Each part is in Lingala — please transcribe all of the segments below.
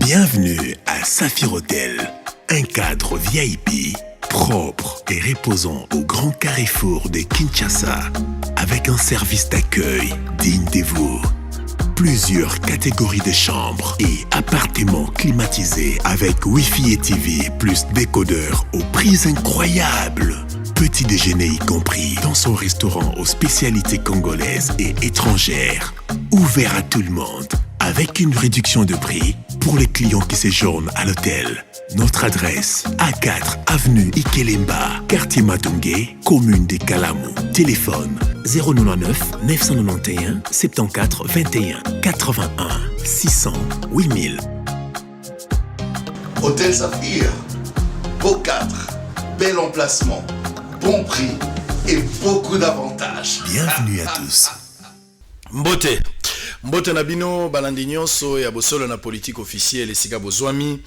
Bienvenue à Saphir Hotel, un cadre VIP, propre et reposant au grand carrefour de Kinshasa, avec un service d'accueil digne de vous. Plusieurs catégories de chambres et appartements climatisés avec Wi-Fi et TV plus décodeur aux prix incroyables. Petit déjeuner y compris dans son restaurant aux spécialités congolaises et étrangères. Ouvert à tout le monde avec une réduction de prix pour les clients qui séjournent à l'hôtel. Notre adresse, A4 avenue Ikelemba, quartier Matungé, commune des Kalamou. Téléphone 099 991 74 21 81 600 8000. Hôtel Saphir, beau cadre, bel emplacement, bon prix et beaucoup d'avantages. Bienvenue à tous. Mbote Nabino, Balandinyoso, ya bosolo na politique officielle, esika bozwami,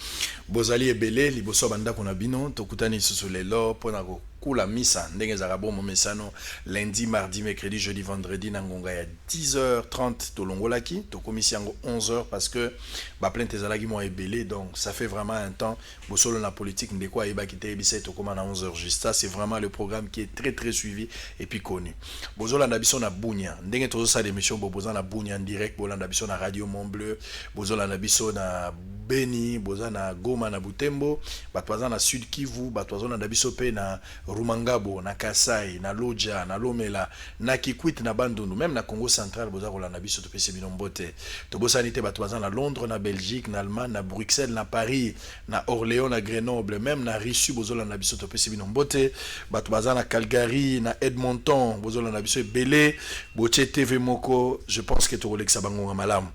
bozali ebele, liboso banda konabino, tokutani susulelo, pona kula misa, ndenge zarabo momesano, lundi, mardi, mercredi, jeudi, vendredi, nangonga ya 10h30, tolongolaki, tokomisi yango 11h, parce que, ba plainte ezalaki mo ebele, donc ça fait vraiment un temps, bosolo na politique, ndeko ayeba kite ebise, tokoma na 11h juste, ça c'est vraiment le programme qui est très très suivi, et puis connu. Bozola nabiso na Bunya, ndenge tozo sa d'émission, bozola na Bunya en direct, bozola nabiso na Radio Mont Bleu, bozola nabiso na Beni, bozola na Goma na Butembo, batwaza na Sud Kivu, batwaza na nabiso pe na Rumangabo, na Kasai, na Loja, na Lomela, na Kikwit, na Bandundu, même na Congo central, boza kola na biso topesi binombote. Tobosanite batwaza na Londres, na Belgique, na Allemagne, na Bruxelles, na Paris, na Orléans, na Grenoble, même na Rissu, bozola na biso topesi binombote. Batwaza na Calgary, na Edmonton, bozola na biso Belé, Boche TV Moko, je pense que tu Rolex Bangonga Malam.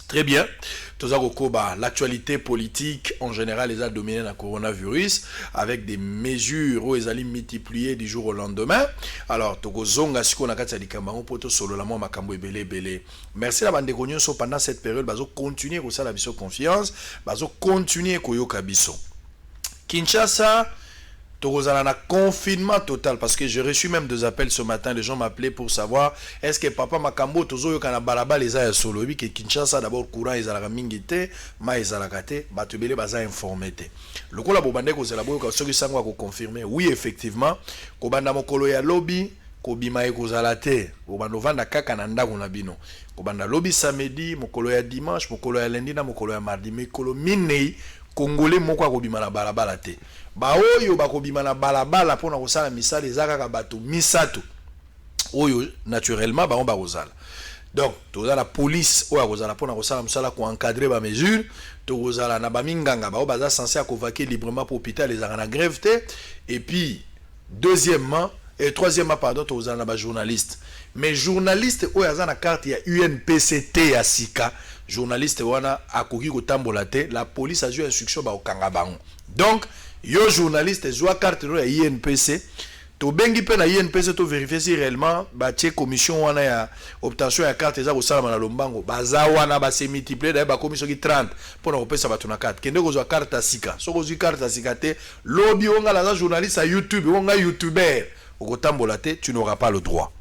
Très bien. L'actualité politique en général les a dominé le coronavirus avec des mesures où ils allaient multiplier du jour au lendemain. Alors, Togozonga siko na kati ya likambango poto solo la mo makambo ebele. Merci la bande de pendant cette période bazo continuer ko sala biso confiance, bazo continuer ko yoka biso. Kinshasa Togozala na confinement total parce que j'ai reçu même des appels ce matin, les gens m'appelaient pour savoir est-ce que papa makambo tozo yoka na balaba les a solo bi que Kinshasa d'abord courant ils ala mingite ma ils ala kate bato belé baza informé te. Le ko la bobande ko zela boyo soki sangwa ko confirmer oui effectivement ko banda mokolo ya lobby ko bima e ko zala te ko bando vanda kaka na ndako na bino ko banda lobby samedi mokolo ya dimanche mokolo ya lundi na mokolo ya mardi mekolo minei Congolais moko akobima na balabala te. Ba oyo bakobima na balabala pona kosala misala ezaka ka bato misato. Oyo naturellement ba on ba kozala. Donc toza la police oyo akozala pona kosala misala ko encadrer ba mesure, to kozala na ba minganga ba baza censé convoquer librement pour hôpital les na grève te et puis deuxièmement et troisièmement pardon to kozala na ba journaliste. Mais journaliste oyo aza na carte ya UNPCT ya sika journaliste wana akoki kotambola te la police a eu instruction ba okanga bango. Donc yo journaliste zwa carte ya INPC to bengi pe na INPC to vérifier si réellement ba tie commission wana ya obtention ya carte za ko sala na lombango baza wana ba se multiplier da ba commission ki 30 pour na kopesa bato na carte kende ko zwa carte sika soko zwi carte sika te lobby onga la journaliste à YouTube onga youtuber okotambola te tu n'auras pas le droit.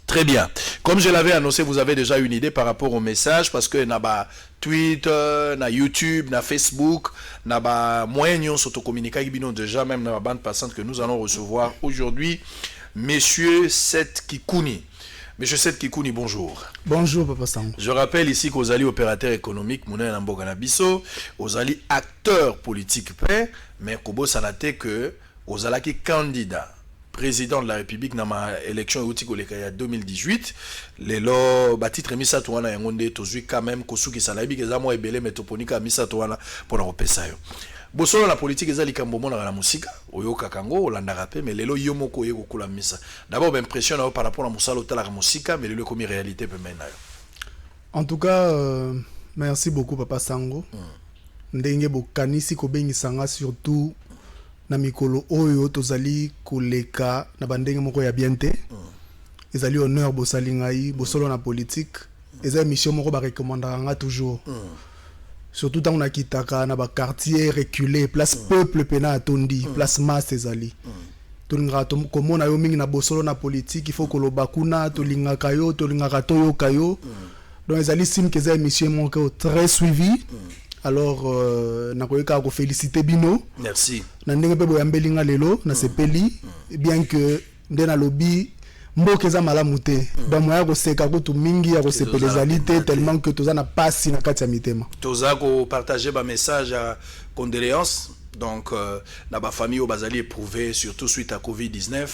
Très bien. Comme je l'avais annoncé, vous avez déjà une idée par rapport au message parce que na Twitter, na YouTube, na Facebook, na moyen surtout communiquer avec bino déjà même dans la bande passante que nous allons recevoir aujourd'hui, Monsieur Seth Kikouni. Monsieur Seth Kikouni, bonjour. Bonjour Papa Sango. Je rappelle ici qu'aux alliés opérateurs économiques, Mounen Namboga Nabiso, aux alliés acteurs politiques prêts, mais Kobo Sanate que aux alliés candidats. Président de la République dans ma élection en 2018 lelo batitre misa toana yangonde tozui quand même kosuki salabi keza mo ebele metoponika misa toana pona kopesa yo bosolo la politique ezali kambomo na la musika oyoka kango olanda rapé mais lelo yomoko yeko kula misa d'abord impression par rapport à musalo tala la musika mais lelo comme réalité peut maintenant. En tout cas merci beaucoup Papa Sango. Ndenge bokanisi ko bengi sanga surtout na mikolo oyo tozali koleka na bandenge moko ya biente ezali honneur bosali ngai bosolo na politique eza mission moko ba recommandanga toujours surtout tant on a kitaka na ba quartier reculé place peuple pena atondi place masse ezali tolinga to komona yo mingi na bosolo na politique il faut que lo bakuna tolinga kayo tolinga kato yo kayo donc ezali sim que eza mission moko très suivi alors nakoyeka ko féliciter bino. Merci. Na ndenge pe boyambelinga lelo na sepeli bien que ndena lobby mboka eza malamu te bamoya koseka kutu mingi ya kosepelezali te tellement que toza na pasi na kati ya mitema toza kopartage bamessage ya condoléance donc na bafamille oyo bazali éprouvé surtout suite à Covid-19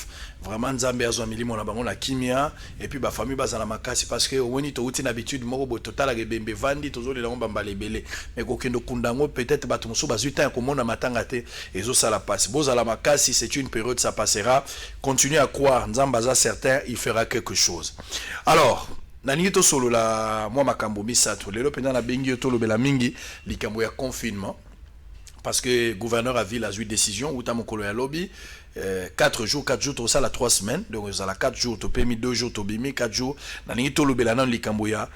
vraiment nzambe azwa milimo na bango na kimia et puis bafamille bazala makasi parce que omoni touti na habitude moko boye totalaka ebembe vandi tozolela ngo bambala ebele mais kokende okunda yango peut-être bato mosusu bazwi temps ya komona matanga te ezosala pasi bozala makasi c'est une période ça passera continuez à croire nzambe aza certain il fera quelque chose alors naningi tosolola mwa makambo misato lelo mpenza na bengi yo tolobela mingi likambo ya confinement parce que le gouverneur a vu la décision ou tamokolo ya lobby 4 jours tout ça la 3 semaines donc ça la 4 jours to permis 2 jours to bimi 4 jours naningi to lobela nan likambo ya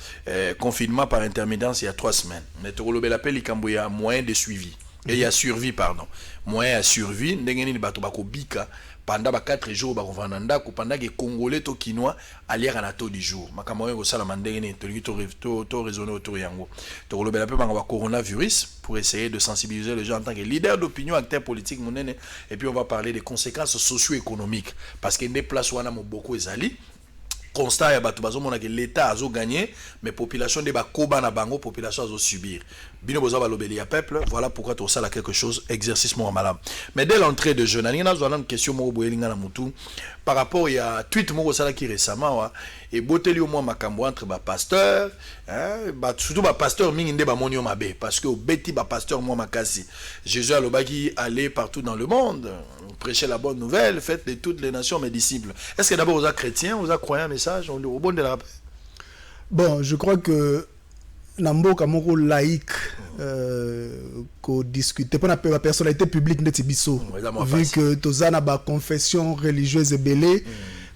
confinement par intermittence il y a 3 semaines mais to lobela pe likambo ya moyen de suivi et il y a survie pardon moyen à survie ndenge nini bato bakobika pendant 4 jours bakovanda ndako pendant que congolais to kinois aliaka na taux du jour makambo yango sala mandenge ni to raisonner autour yango to kolobela pe banga ba coronavirus pour essayer de sensibiliser les gens en tant que leader d'opinion acteur politique monene et puis on va parler des conséquences socio-économiques parce que des places wana mo beaucoup ezali constat ya bato bazomona que l'état azo gagné mais population de bakoba na bango population azo subir bino boza balobeli ya peuple voilà pourquoi to sala quelque chose exercice mo malam mais dès l'entrée de jeune ani na zo une question mo boyelinga na mutu par rapport ya tweet mo sala qui récemment wa et boteli au moins makambo entre ba pasteur hein ba surtout ba pasteur mingi nde ba monio mabe parce que au beti ba pasteur mo makasi Jésus alobaki aller partout dans le monde prêcher la bonne nouvelle faites de toutes les nations mes disciples est-ce que d'abord aux croyants aux croyants message au bon de la bon je crois que namboka moko laïque ko discuter pour la personnalité publique de Tibiso vu que tozana ba confession religieuse ebele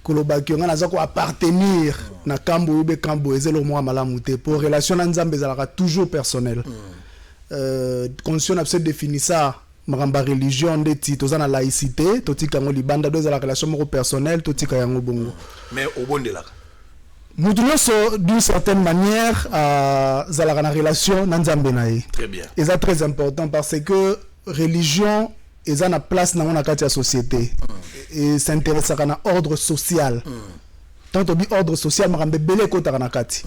kolobaki nga naza ko appartenir na kambo ube kambo ezelo mo malamu te pour relation na nzambe ezalaka toujours personnel conscient absolu définir ça maramba religion ndeti tozana laïcité totika ngo libanda doza la relation moko personnelle totika yango bongo mais au bon de la Mutunoso d'une certaine manière à la relation nanzambe nae. Très bien. Et ça très important parce que religion est à la place dans la société et s'intéresse à l'ordre social. Tant que ordre social, je vais belé kota na kati.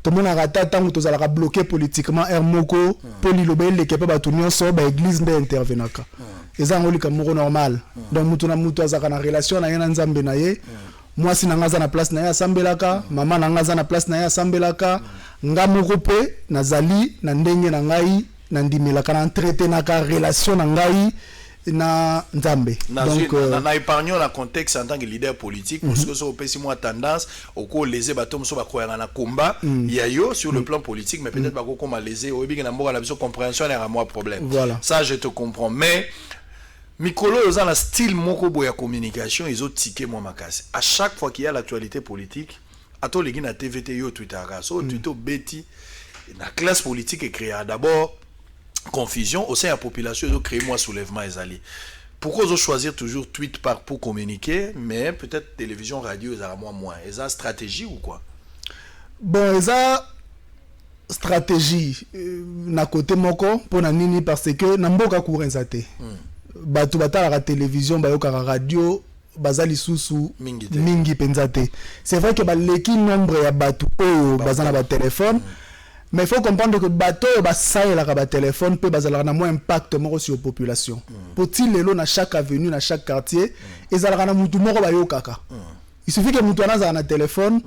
Tout le monde a raté tant que tu as bloqué politiquement Hermoko pour l'ilobé les capable de tenir sur l'église d'intervenaka. Et ça on dit comme normal. Donc mutuna mutu azaka na relation na yanzambe nae. Moi si nangaza na place na ya sambelaka mama nangaza na place na ya sambelaka nga moko pe nazali na ndenge na ngai na ndimelaka na traiter na ka relation na ngai na nzambe donc na épargnons la contexte en tant que leader politique parce que ça opesi moi tendance au ko léser batom so ba koyanga na combat il y a yo sur le plan politique mais peut-être ba ko comme léser au bi na mboka na biso compréhension na moi problème voilà. Ça je te comprends mais Mikolo ont un style moko boya communication ils ont tiqué moi makasi à chaque fois qu'il y a l'actualité politique à tous les gens na TVT yo Twitter so Twitter beti la classe politique est créée d'abord confusion au sein de la population ils ont créé moi soulèvement ezali pourquoi ils ont choisir toujours tweet pour communiquer mais peut-être télévision radio ils ont moins ils ont stratégie ou quoi bon ils ont stratégie na côté moko pour na nini parce que na mboka kurenza te bato batala la télévision bayoka la radio bazali susu mingi penzate c'est vrai que baleki nombre ya bato oyo bazana ba téléphone mais il faut comprendre que bato basaya la ba téléphone peut bazala na moins impact moko sur population pour-il lelo na chaque avenue na chaque quartier ezala na mutu moko bayokaka il suffit que mutu anaza na téléphone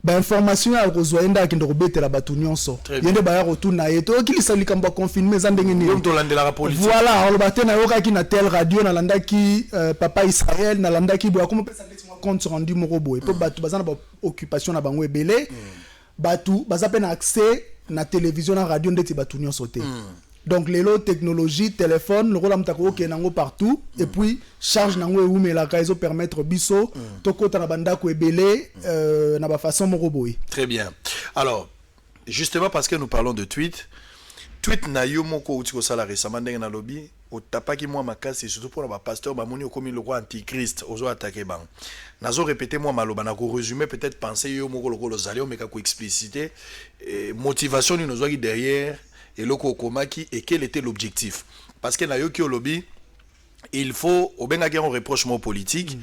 ba information ya kozoenda ki ndoko betela batu nyonso yende ba ya retourna yeto ki sali kamba confirmer za ndenge ni to landela la politique voilà on batena na yoka ki na tel radio na landa ki papa Israël na landa ki bo comme pesa ndeti compte rendu moko boy po batu bazana ba occupation na bango ebele batu bazape na accès na télévision na radio ndeti batu nyonso te donc les lots technologie téléphone le rôle amtako ke nango partout et puis charge nango eumela ka ezo permettre biso to kota na banda ko ebele na ba façon moko boy. Très bien. Alors justement parce que nous parlons de tweet na yo moko uti ko sala récemment ndenge na lobby o tapaki moi makasi surtout pour ba pasteur ba moni comme le roi antichrist ozo attaquer bang nazo répéter moi maloba na ko résumer peut-être penser yo moko lokolo zali o meka ko expliciter motivation ni nozwa ki derrière et loko komaki et quel était l'objectif. Parce que na yo ki lobby il faut au benga un reprochement politique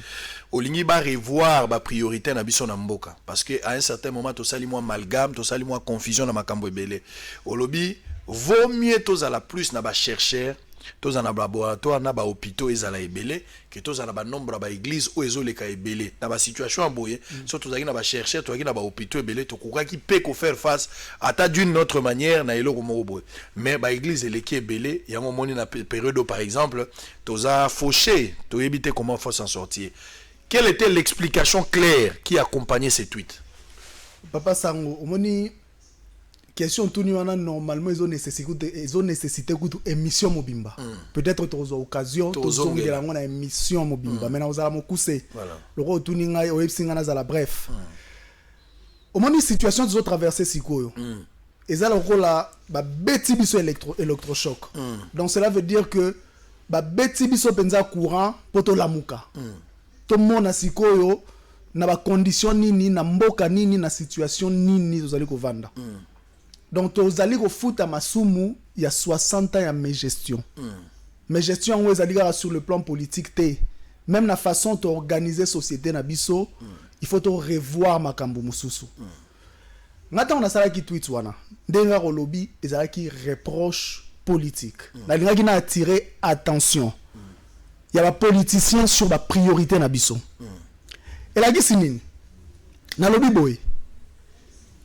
au lingi ba revoir ba priorité na biso na mboka parce que à un certain moment to sali moi amalgame to sali moi confusion na makambo ebele au lobby vaut mieux tous à la plus na ba chercheur tous en laboratoire na ba hôpitaux ezala ebele que tous en ba nombre ba église ou ezoleka ebele na ba situation amboye surtout na ba chercheur to na ba hôpitaux ebele to koka ki peut ko faire face à ta d'une autre manière na eloko moko mais ba église eleki ebele ya mo moni na période par exemple toza fauché to éviter comment faut s'en sortir. Quelle était l'explication claire qui accompagnait ces tweets? Papa Sango omoni question tout normalement ils ont nécessité émission mobimba peut-être tu as occasion de la une émission mobimba mais nous allons couper le rôle tout ninga au epsinga za la bref au moins situation des autres traversées sikoyo et ça le rôle là ba beti biso électrochoc donc cela veut dire que ba beti biso penza courant poto lamuka tout le monde a sikoyo na ba condition nini na mboka nini na situation nini tozali kovanda donc tozali kofuta masumu il y a 60 ans ya mes gestion mes gestion où ezali sur le plan politique te même la façon d'organiser société na biso il faut to revoir makambo mususu ngata on a sala ki tweet wana ndenga ko lobby ezala ki reproche politique la linga ki na attirer attention il y a ba politiciens sur ba priorité na biso et la gisinini na lobby boy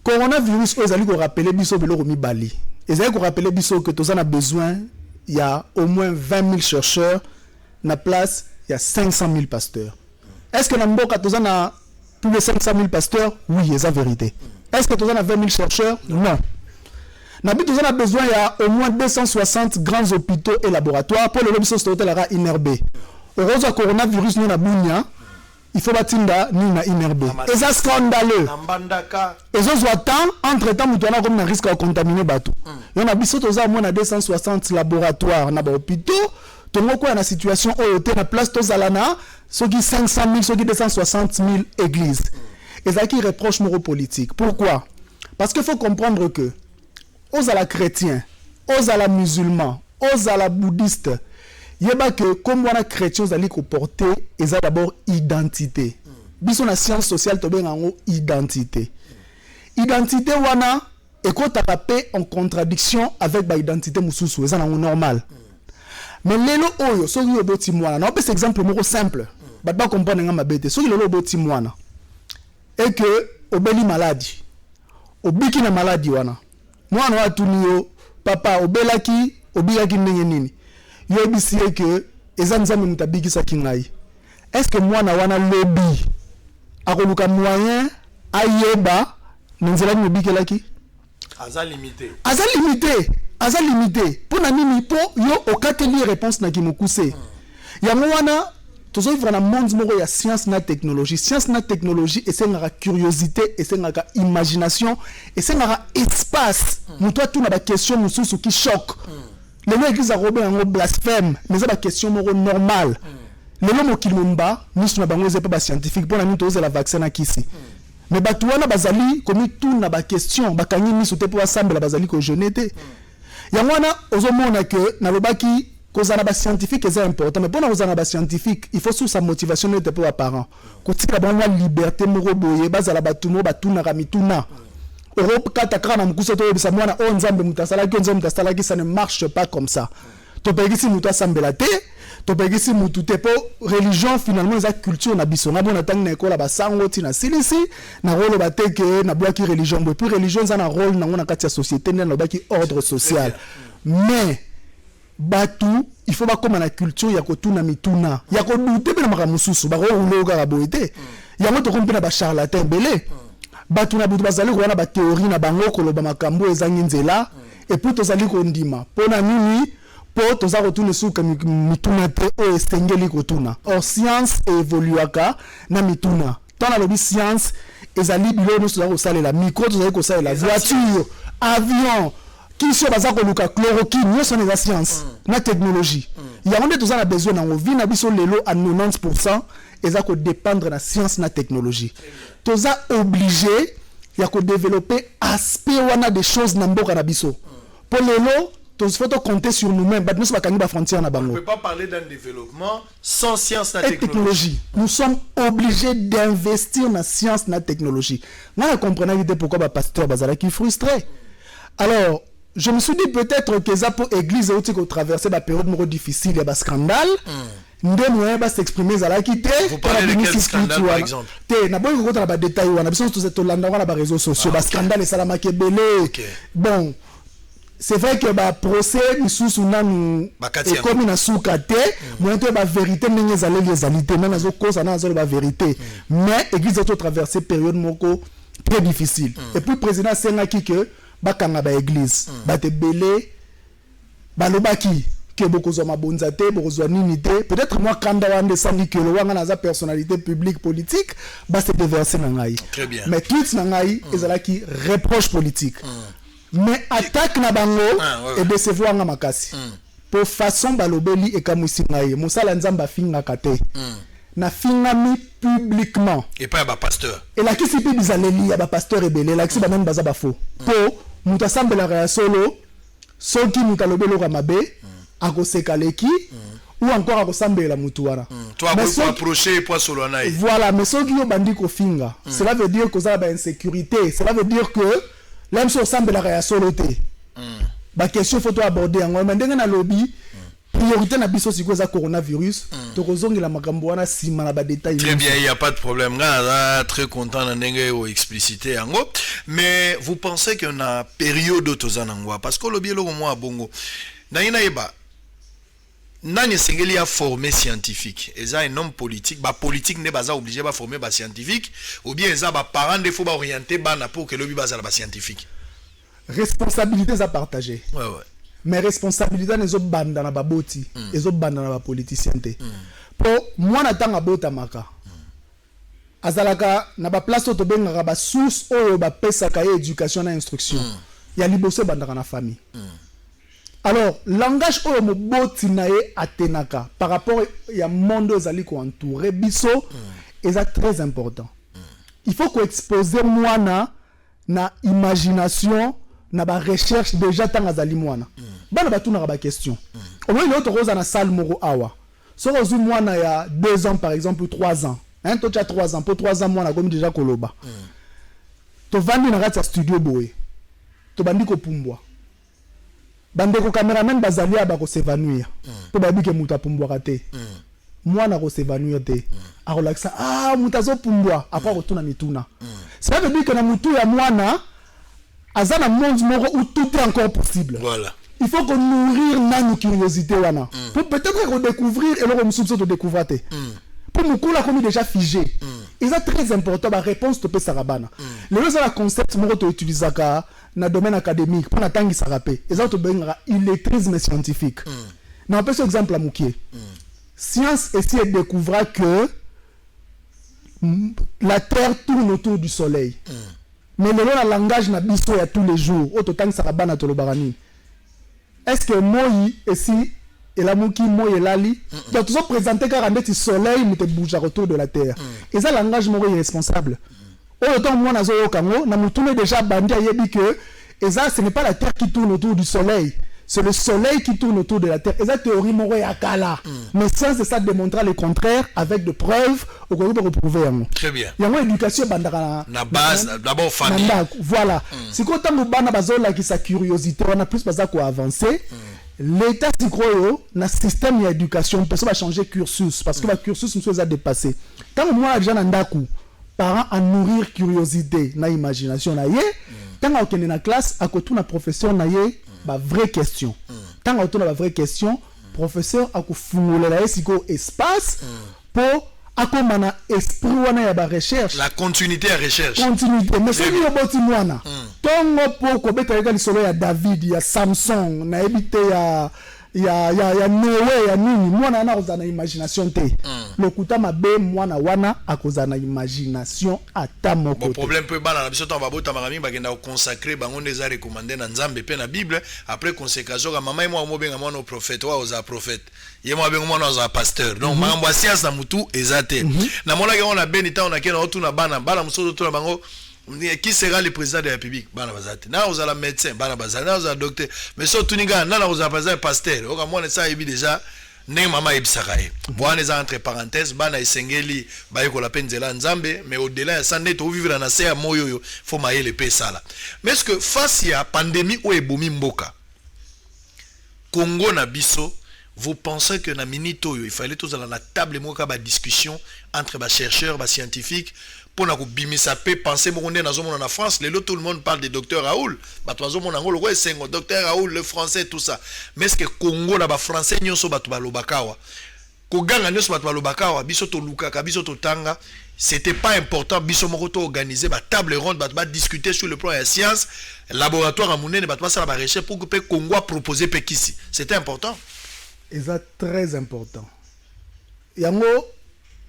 coronavirus ezali ko rappeler biso beloko mibali ezali ko rappeler biso que tous on a besoin il y a au moins 20 000 chercheurs na place il y a 500 000 pasteurs est-ce que na mboka tous on a plus de 500 000 pasteurs oui c'est la vérité est-ce que tous on a 20 000 chercheurs non na but tous on a besoin il y a au moins 260 grands hôpitaux et laboratoires pour le lobby social la inherbé heureusement coronavirus nous na bunya il faut batinda ni na inerbe et ça scandaleux et ça soit temps entre temps mutana comme na risque de contaminer bateau y on a biso toza moins na 260 laboratoires na ba hôpitaux tongo ko na situation au hôtel na place tozalana ceux qui 500 000 ceux qui 260 000 églises et ça qui reproche moro politique pourquoi parce qu'il faut comprendre que aux ala chrétiens aux ala musulmans aux ala bouddhistes yeba que comme wana chrétiens ali ko porter eza d'abord identité biso na science sociale to benga ngo identité wana ekota tapé en contradiction avec ba identité mususu eza na normal mais lelo oyo so yo boti mwana na opes exemple moko simple ba comprendre nga mabete so lelo boti mwana et que obeli maladie obiki na maladie wana mwana wa tuniyo papa obelaki obiyaki ndenge nini yo bisie que ezanzami mutabiki sa kingai est-ce que moi na wana lobby akoluka moyen ayeba nzela mubikelaki aza limité pour na nini po yo okateli réponse na kimokuse yango wana tozo vivre na monde moko ya science na technologie et c'est ngaka curiosité et c'est ngaka imagination et c'est ngaka espace muto tu na ba question mususu qui choque le mot église a robé un blasphème mais c'est la question normale le nom mokili mba nous na bango c'est pas scientifique pour na nous toze la vaccin na kisi mais batu wana bazali comme tout na ba question bakanyi miso te pour assemble bazali ko jeunete yango wana ozomona que na lobaki kozana ba scientifique c'est important mais pour na kozana ba scientifique il faut sous sa motivation n'était pas apparent kotika bango liberté moko boye bazala batu mo batuna kamituna Europe katakra na mkuso to bisa mwana o nzambe mutasalaki nzambe mutasalaki ça ne marche pas comme ça to pegisi mutu asambela te to pegisi mutu te po religion finalement za culture na biso ngabo na tangi na ekola basango tina silisi na rôle bateke na bloki religion bo puis religion za na rôle na ngona kati ya société na lobaki ordre social mais batu il faut ba comme na culture ya kotuna mituna ya ko dute na makamususu ba ko uloga ka boite ya moto kompena ba charlatan belé batu na butu bazali kuona ba théorie na bango koloba makambo ezangi nzela et puis tozali ko ndima pona nini po toza kotuna suka mituna te o estengeli kotuna or science évoluaka na mituna tona lobi science ezali bilono toza ko salela micro toza ko salela voiture avion kiso baza ko luka chloroquine nyoso na science na technologie ya onde toza na besoin na ngovi na biso lelo à 90% eza ko dépendre na science na technologie toza obligé ya ko développer aspect wana des choses na mboka na biso Pour les lots, il faut compter sur nous-mêmes. Nous sommes pas frontière na bango. On ne peut pas parler d'un développement sans science et et technologie. Nous sommes obligés d'investir dans la science et la technologie. Moi, je comprends pourquoi les pasteurs sont frustrés. Alors, je me suis dit peut-être que ça pour l'église a traversé la période difficile, il y a un scandale. Vous parlez de quel scandale, par exemple? Détails, on a besoin de réseaux sociaux. Le scandale est salamé belé. Bon, c'est vrai que le procès est comme une soukate. Moi, la vérité n'est pas la vérité. Mais l'église a traversé une période très difficile. Et puis le président Senaki que bakanga ba église bate belé balobaki que bokozwa mabonza te bokozwa nini te peut-être moi kanda wande sandi que le wanga na personnalité publique politique ba se déverser na ngai mais tweets na ngai ezalaki reproche politique mais attaque na bango et décevoir nga makasi pour façon balobeli e kamwisi ngai mosala nzamba finga kate na fingami publiquement et pas ba pasteur et la kisi pe bizaleli ya ba pasteur ebele la kisi ba même baza ba faux po muta sambela ya solo soki muta lobelo ka mabe akoseka leki ou encore akosambela mutu wana toi pour approcher pour solo na voilà mais soki yo bandi ko finga cela veut dire que ça ba insécurité cela veut dire que l'homme sur sambela ya solo te ba question faut aborder en mais ndenge na lobby priorité na biso siko za coronavirus to kozongela makambo wana sima na ba détails. Très bien, il y a pas de problème là, très content na ndenge o expliciter yango mais vous pensez qu'on a période tozanangwa parce que lobby lo mo abongo na ina eba nani sengeli a formé scientifique eza un homme politique ba politique ne baza obligé ba former ba scientifique ou bien eza ba parents de faut ba orienter bana pour que lobby baza ba scientifique. Responsabilités à partager. Ouais. Mais responsabilité les autres bandes dans la baboti, les autres bandes dans la politicien. Pour moi, n'attends à bota maka. Azalaka na ba place to benga ba source o ba pesa ka éducation et instruction. Ya libose banda na famille. Alors, langage o mo boti na ye atenaka par rapport ya monde ezali ko entouré biso est très important. Il faut qu'on expose moi na imagination na ba recherche déjà tant azali mwana bana batu na ba question au moins l'autre rose na salle moro awa so rozu mwana ya 2 ans par exemple 3 ans hein to cha 3 ans pour 3 ans mwana comme déjà koloba to vandi na rata studio boy to bandi ko pumbwa bande ko cameraman bazali aba ko s'évanouir to babi ke muta pumbwa kate mwana ko s'évanouir te a relaxa muta zo pumbwa après retourna mituna ça veut dire que na mutu ya mwana azana monde moro où tout est encore possible. Voilà. Il faut qu'on nourrir notre curiosité wana. Pour peut-être redécouvrir et le soupçon de découvrir. Pour nous coula comme déjà figé. Et c'est très important la réponse de Pesarabana. Les autres la concept moro to utiliser ka na domaine académique pour natangi sarapé. Et ça to benga illettrisme scientifique. Na on peut ce exemple à Moukié. Science essaie de découvrir que la terre tourne autour du soleil. Mais le langage na biso ya tous les jours autant ça rabana to lobarani est-ce que moi ici et la mouki moi et lali donc ils ont présenté car le soleil ne te bouge autour de la terre et ça langage moi irresponsable autant moi na zo kango na mutune déjà bandi yebi que et ça ce n'est pas la terre qui tourne autour du soleil c'est le soleil qui tourne autour de la terre et ça théorie moi ya kala mais sans ça démontrer le contraire avec de preuves au qu'on peut reprouver. Très bien. Il y a une éducation bandara na base d'abord famille. Voilà. Si quand on bana bazola qui sa curiosité on a plus besoin quoi avancer. L'état si croyo na système d'éducation personne va changer cursus parce que le cursus nous a dépassé. Quand moi déjà nandaku parents à nourrir curiosité na imagination na yé tant on est na classe à côté na professeur na yé ba vraie question. Tant on a la vraie question professeur a ko fungula la siko espace pour akomana esprit wana ya ba recherche la continuité à recherche mais c'est yo boti mwana tongo po ko beta yaka lisolo ya David ya Samson na ebite ya Noé ya nini mwana na kozana imagination te lokuta mabe mwana wana akozana imagination ata moko. Bon problème peut bana na biso to babota makami bagenda consacrer bango ndeza recommander na Nzambe pe na Bible après consécration ka mama moi mo benga mwana prophète wa oza prophète ye mo benga mwana oza pasteur donc makambo science na mutu ezate na mona ke on a benita on a kena otu na bana musoto to na bango Qui sera le président de la République? Bana bazate. Na ozala médecin, bana bazate. Na ozala docteur. Mais so tuninga na ozala bazate pasteur. Oka mwana ça ebi déjà ne mama ebisaka ye. Bwana eza entre parenthèses bana esengeli ba yeko la penzela nzambe, mais au-delà ya ça net au vivre na se ya moyo yo, faut mailler pe sala. Mais est-ce que face à pandémie ou ebomi mboka Congo na biso, vous pensez que na minito il fallait tous à la table moka ba discussion entre ba chercheurs, ba scientifiques pour na ko bimisa pe penser mo na zomo na France, tout le monde parle de docteur Raoul, ba to zomo na ngolo ko esengo docteur Raoul le français tout ça. Mais est-ce que Congo na ba français nyonso ba to ba lobakawa? Ko ganga nyonso ba to ba lobakawa, biso to lukaka, biso to tanga, c'était pas important biso moko to organiser ba table ronde ba discuter sur le plan de la science, laboratoire à monene ba to ça ba recherche pour que Congo proposer pe kisi. C'était important. Et ça très important. Yango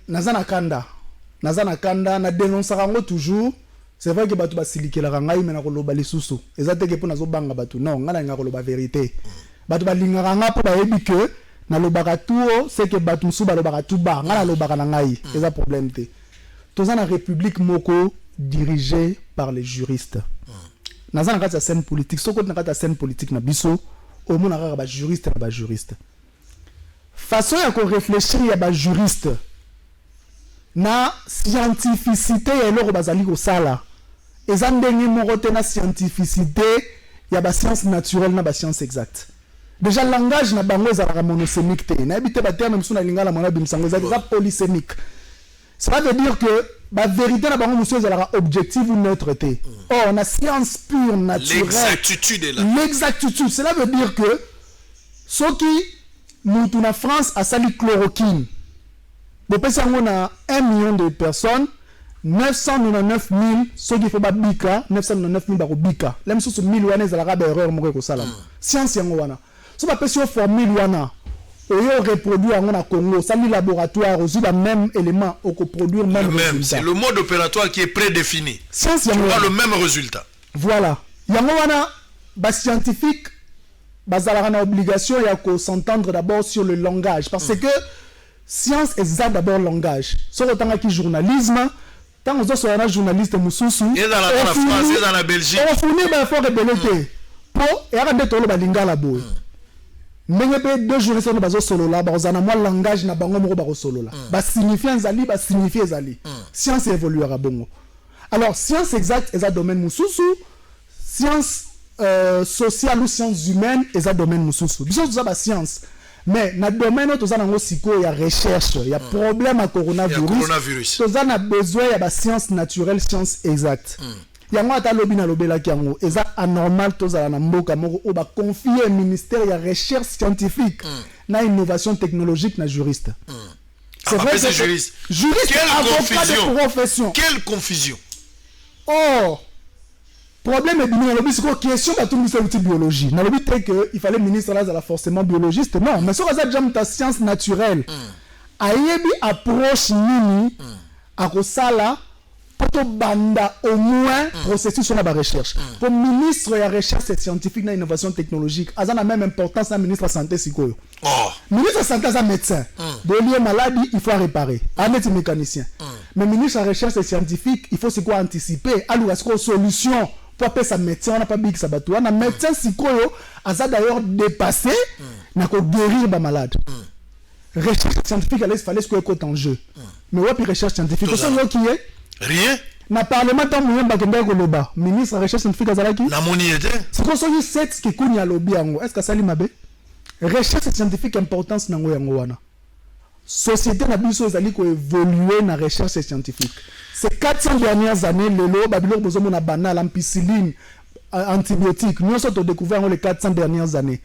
nazana kanda na dénoncer rango toujours. C'est vrai que batu basilike la rangai mena ko loba lisusu. Ezate ke pona zo banga batu non ngala nga ko loba vérité. Batu balinga ranga po ba yebi que na lobaka tuo c'est que batu su ba lobaka tuba ngala lobaka na ngai. Eza problème te. Toza na république moko dirigée par les juristes. Nazana kata scène politique, soko na kata scène politique na biso au mona ka ba juriste na ba juriste. Façon ya ko réfléchir ya ba juriste na scientificité ya eloko bazali kosala eza ndenge moko te na scientificité ya ba science naturelle na ba science exacte. Déjà langage na bango ezalaka monosémique te na yebi te baterme mosusu na lingala mwana bimisango eza polysémique. Ça veut dire que la vérité na bango mosusu ezalaka objective ou neutre te. Or na science pure naturelle l'exactitude est là. L'exactitude, cela veut dire que ceux qui nous na France a sali chloroquine. Bon, on a 1 million de personnes, 999 000, ceux qui font pas bika, 999 000 bako bika. L'aime sous 1000 wana za la erreur mo ko sala. Science yango wana. So ba person formule wana. Oyo reproduire en Congo, ça li laboratoire aussi ba même élément au produire même résultat. C'est le mode opératoire qui est prédéfini. Science yango le même résultat. Voilà. Yango wana ba scientifique bazala na obligation ya ko s'entendre d'abord sur le langage parce que science est d'abord langage. Sur le temps qui journalisme, tant que vous êtes journaliste mususu, et dans la France, et dans la Belgique, on fournit ben fort rebelleté. Pour et arrêter tout le balinga la boue. Mais deux journalistes ne bazo solo là, bazana moi langage na bango moko bako solo là. Ba signifier zali, ba signifier zali. Science évoluera bongo. Alors science exacte est un domaine mususu, science sociale ou sciences humaines est un domaine mususu. Bisous ça ba science. Mais dans le domaine où il y a recherche, il y a problème à coronavirus. Il y a besoin de la science naturelle, science exacte. Il y a un lobby na lobby là qui est anormal tous à la mboka moko on va confier au ministère de la recherche scientifique, na innovation technologique na juriste. C'est vrai que juriste. Quelle confusion. Profession. Quelle confusion. Oh. Problème est bien, c'est une question de tout ministère de biologie. Dans le but que il fallait ministre là forcément biologiste, non, mais sur la déjà science naturelle. Ayebi approche nini à Rosala pour banda au moins processus sur la recherche. Pour ministre de la recherche scientifique et innovation technologique, a la même importance à ministre de la santé psycho. Ministre de la santé c'est un médecin. De maladie, il faut réparer. Un mécanicien. Mais ministre de la recherche scientifique, il faut se quoi anticiper, alors est-ce solution pour appeler ça médecin, on n'a pas big sabato. Un médecin psycho a d'ailleurs dépassé, n'a qu'à guérir les malades. Recherche scientifique, il fallait ce qu'on est en jeu. Mais ouais, puis recherche scientifique, vous savez qui est? Rien. Na parlement tant moyen bakenda koloba. Ministre recherche scientifique azalaki? Na moniete. C'est quoi ça y set qui kunya lobby yango? Est-ce que ça li mabe? Recherche scientifique importance nango yango wana. Société na biso ezali ko évoluer na recherche scientifique. Ces 400 dernières années, le lot, Babylone, besoin de banal, ampicilline, antibiotiques. Nous avons découvert les 400 dernières années.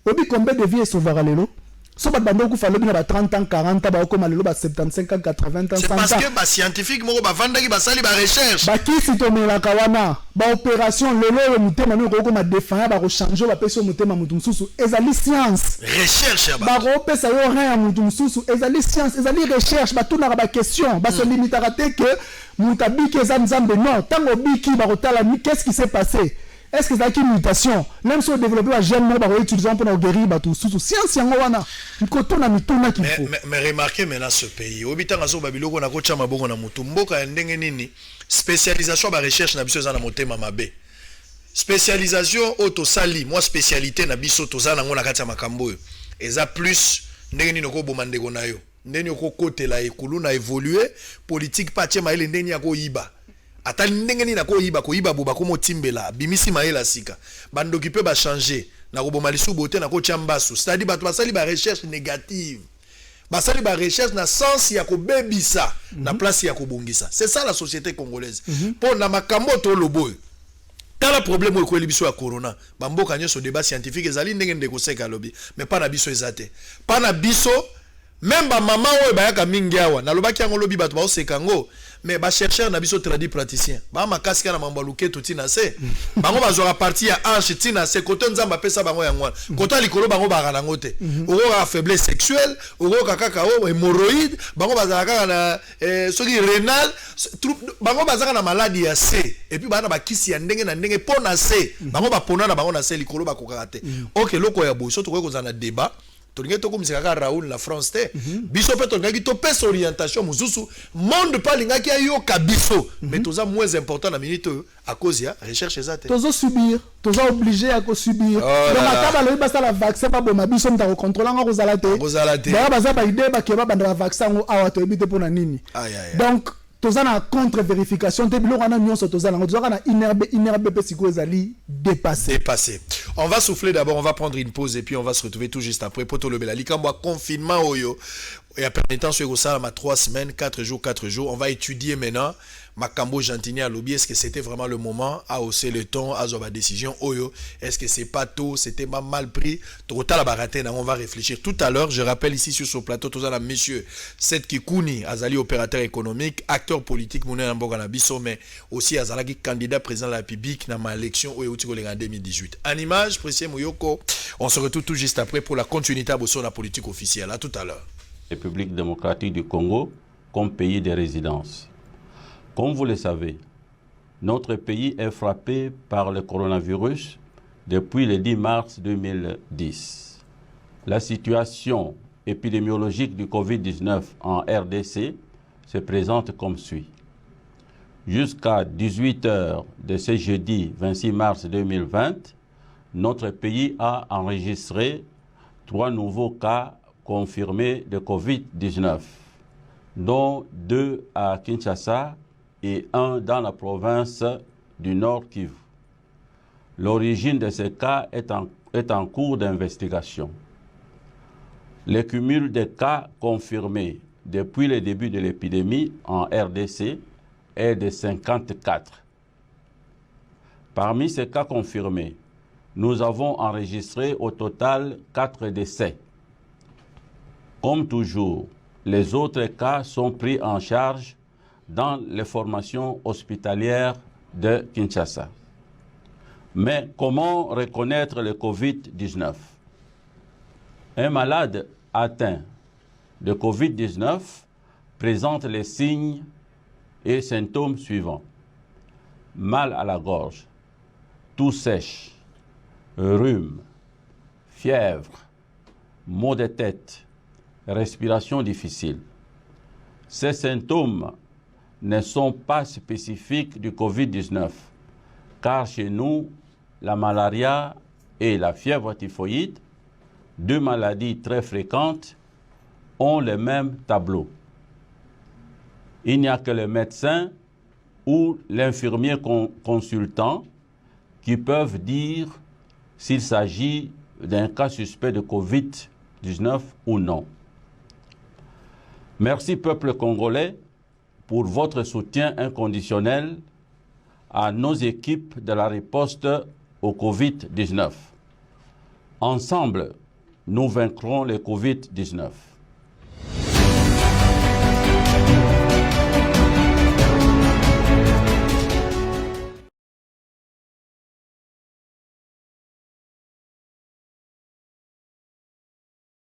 Obi combien de vies sauvera le lot? So ba bando ku falo bina ba 30 ans 40 ans ba ko malelo ba 75 ans 80 ans 100 ans. C'est parce que ba scientifique moko ba vanda ki ba sali ba recherche. Ba ki sitomela kawana ba opération lelo mutema no ko ma défendre ba ko changer ba peso mutema mutu mususu ezali science. Recherche ba ko pesa yo rien mutu mususu ezali science ezali recherche ba tuna ba question ba se limiter à que mutabiki ezamzambe non tango biki ba ko tala qu'est-ce qui s'est passé? Est-ce que c'est une mutation? Même si on développe un gène, on va utiliser pour guérir tout sous science yangoana. Qu'on a mis tout qu'il faut. Mais remarquez maintenant ce pays. Au bitan azo babilo qu'on a coaché ma bongo na mutumboka ndenge nini. spécialisation ba recherche na biso za na motema mabe spécialisation auto sali moi spécialité na biso toza nango na kati ya makambo eza plus ndenge nini ko bomande ko na yo ndenge ko kotela ekulu na évoluer politique patie maele ndenge yako yiba ata ndenge nini ko yiba boba ko motimbela bimisi maela sika bandoki pe ba changer na ko bomali su bote na ko chambasu c'est-à-dire bato basali ba recherche négative basali ba recherche na sens ya ko bebisa na place ya ko bongisa c'est ça la société congolaise pour na makambo to loboy tala problème o ko libiso ya corona bamboka nyoso débat scientifique ezali ndenge ndeko seka lobby mais pas na biso ezate pas na biso même ba maman oyo bayaka mingi awa na lobaki yango lobi bato ba oseka ngo mais ba chercheur na biso traduit praticien ba makasi kana mambo luketo tina se bango bazwa partie ya hanche tina se koto nzamba pesa bango yango koto likolo bango bakana ngote oko ka faiblesse sexuelle oko kaka o hémorroïde bango bazala kaka na soki rénal bango bazaka na maladie ya C et puis bana bakisi ya ndenge na ndenge pona C bango bapona na bango na C likolo bakokaka te OK loko ya boso to ko kozana débat tolingi tokomisaka kaka Raoul na France te biso pe tolingaki topesa orientation mosusu monde pa lingaki ayoka biso mais toza moins important na minute à cause ya recherche eza te tozo subir toza obligé à ko subir donc akaba lobi basa la vaccin pa boma biso mta ko contrôler ngo kozala te ba baza ba idée ba keba banda vaccin ngo awa to ebite pona nini donc toza na contre vérification te biloko na nyonso toza na toza na inerbe pe siko ezali dépassé. On va souffler d'abord, on va prendre une pause et puis on va se retrouver tout juste après poto lobela likambo confinement oyo et après temps sur ça ma 3 semaines 4 jours on va étudier maintenant makambo Jantini à lobby est-ce que c'était vraiment le moment à hausser le ton à avoir décision oyo est-ce que c'est pas tôt c'était pas mal pris total la baraté on va réfléchir tout à l'heure je rappelle ici sur ce plateau tous à la monsieur Seth Kikouni Azali opérateur économique acteur politique Mouna Mboga na biso mais aussi Azalaki candidat président de la République dans ma élection oyo en 2018 en image précieux Mouyoko on se retrouve tout juste après pour la continuité de la politique officielle à tout à l'heure. République démocratique du Congo comme pays de résidence. Comme vous le savez, notre pays est frappé par le coronavirus depuis le 10 mars 2010. La situation épidémiologique du Covid-19 en RDC se présente comme suit. Jusqu'à 18h de ce jeudi 26 mars 2020, notre pays a enregistré 3 nouveaux cas confirmés de Covid-19, dont 2 à Kinshasa et 1 dans la province du Nord Kivu. L'origine de ces cas est en cours d'investigation. Le cumul des cas confirmés depuis le début de l'épidémie en RDC est de 54. Parmi ces cas confirmés, nous avons enregistré au total 4 décès. Comme toujours, les autres cas sont pris en charge dans les formations hospitalières de Kinshasa. Mais comment reconnaître le Covid-19? Un malade atteint de Covid-19 présente les signes et symptômes suivants. Mal à la gorge, toux sèche, rhume, fièvre, maux de tête, respiration difficile. Ces symptômes ne sont pas spécifiques du Covid-19, car chez nous, la malaria et la fièvre typhoïde, 2 maladies très fréquentes, ont le même tableau. Il n'y a que le médecin ou l'infirmier consultant qui peuvent dire s'il s'agit d'un cas suspect de Covid-19 ou non. Merci peuple congolais pour votre soutien inconditionnel à nos équipes de la riposte au Covid-19. Ensemble, nous vaincrons le Covid-19.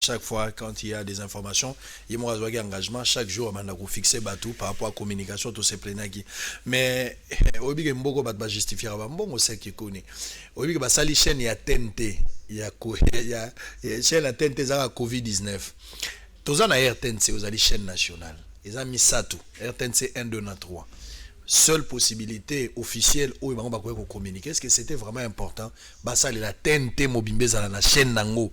Chaque fois, quand il y a des informations, il y a un engagement. Chaque jour, on a fixé bateau par rapport à la communication, tout ces plénaires. Mais, il y a beaucoup de justifier. Bon, c'est qui connaît. Il y a une chaîne, il y a TNT. Il y a une chaîne TNT, il y a Covid-19. Tous les RTNC, vous avez une chaîne nationale. Ils ont mis ça tout. RTNC 1, 2, 3. seule possibilité officielle où ils vont communiquer. Est-ce que c'était vraiment important? Ça, la TNT Mobimbe dans la chaîne Nango.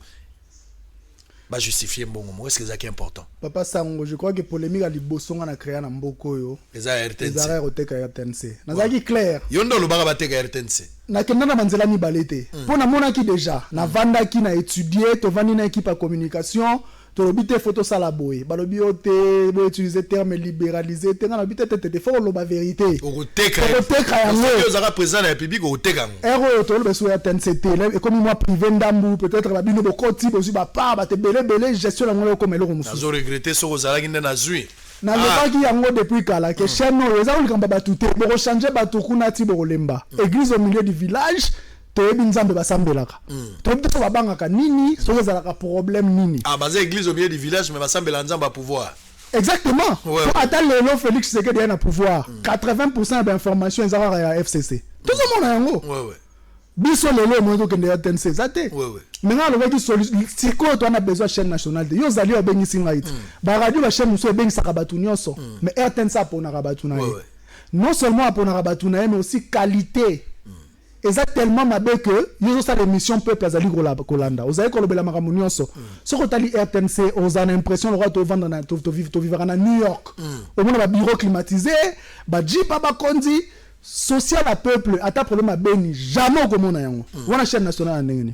Justifier bon moment. Est-ce que c'est important? Papa Sango, je crois que polémique à l'Iboson a créé un mboko yo. Les RTNC. Les arrêts RTNC. Nazaki clair. Yondo le baga bateka RTNC. Na kenda na manzela ni balete. Pour na mona ki déjà, na vanda ki na étudier, to vandi na équipe à communication. To lobite photo sala boy balobi ote bo utiliser terme libéralisé te na lobite te faut lo ba vérité okoteka yango ozaka président na public okoteka ero to lo beso ya TNCT et comme moi privé ndambu peut-être ba bino bokoti bozu ba pa ba te belé gestion na ngolo comme eloko musu nazo regretter so ozalaki nde na zui na lobaki yango depuis kala que chaîne no eza ko likamba batute bo changer batukuna ti bo lemba église au milieu du village toyebi nzambe basambelaka toyebi so babangaka nini so ezalaka problème nini baza église au milieu du village mais basambela nzambe à pouvoir exactement ata lelo Félix Tshisekedi ya na pouvoir 80% d'information ezalaka ya FCC tozomona yango biso lelo mo tokende ya TNC zate menga alobaki sikoyo to ana besoin chaîne nationale te yo zali obengisi ngai te baradio ba chaîne mosusu ebengisaka bato nyonso mais RTNC aponaka bato na ye non seulement aponaka bato na ye mais aussi qualité. Exactement mabe que yo ça l'émission peuple azali kolanda ozali kolobela makambo nyonso soko tali RTNC oza na impression le roi to vendre na to vivre na New York au moins ba bureau climatisé ba jeep ba kondi social à peuple ata problème a beni jamais komona yango wana chaîne nationale ndengeni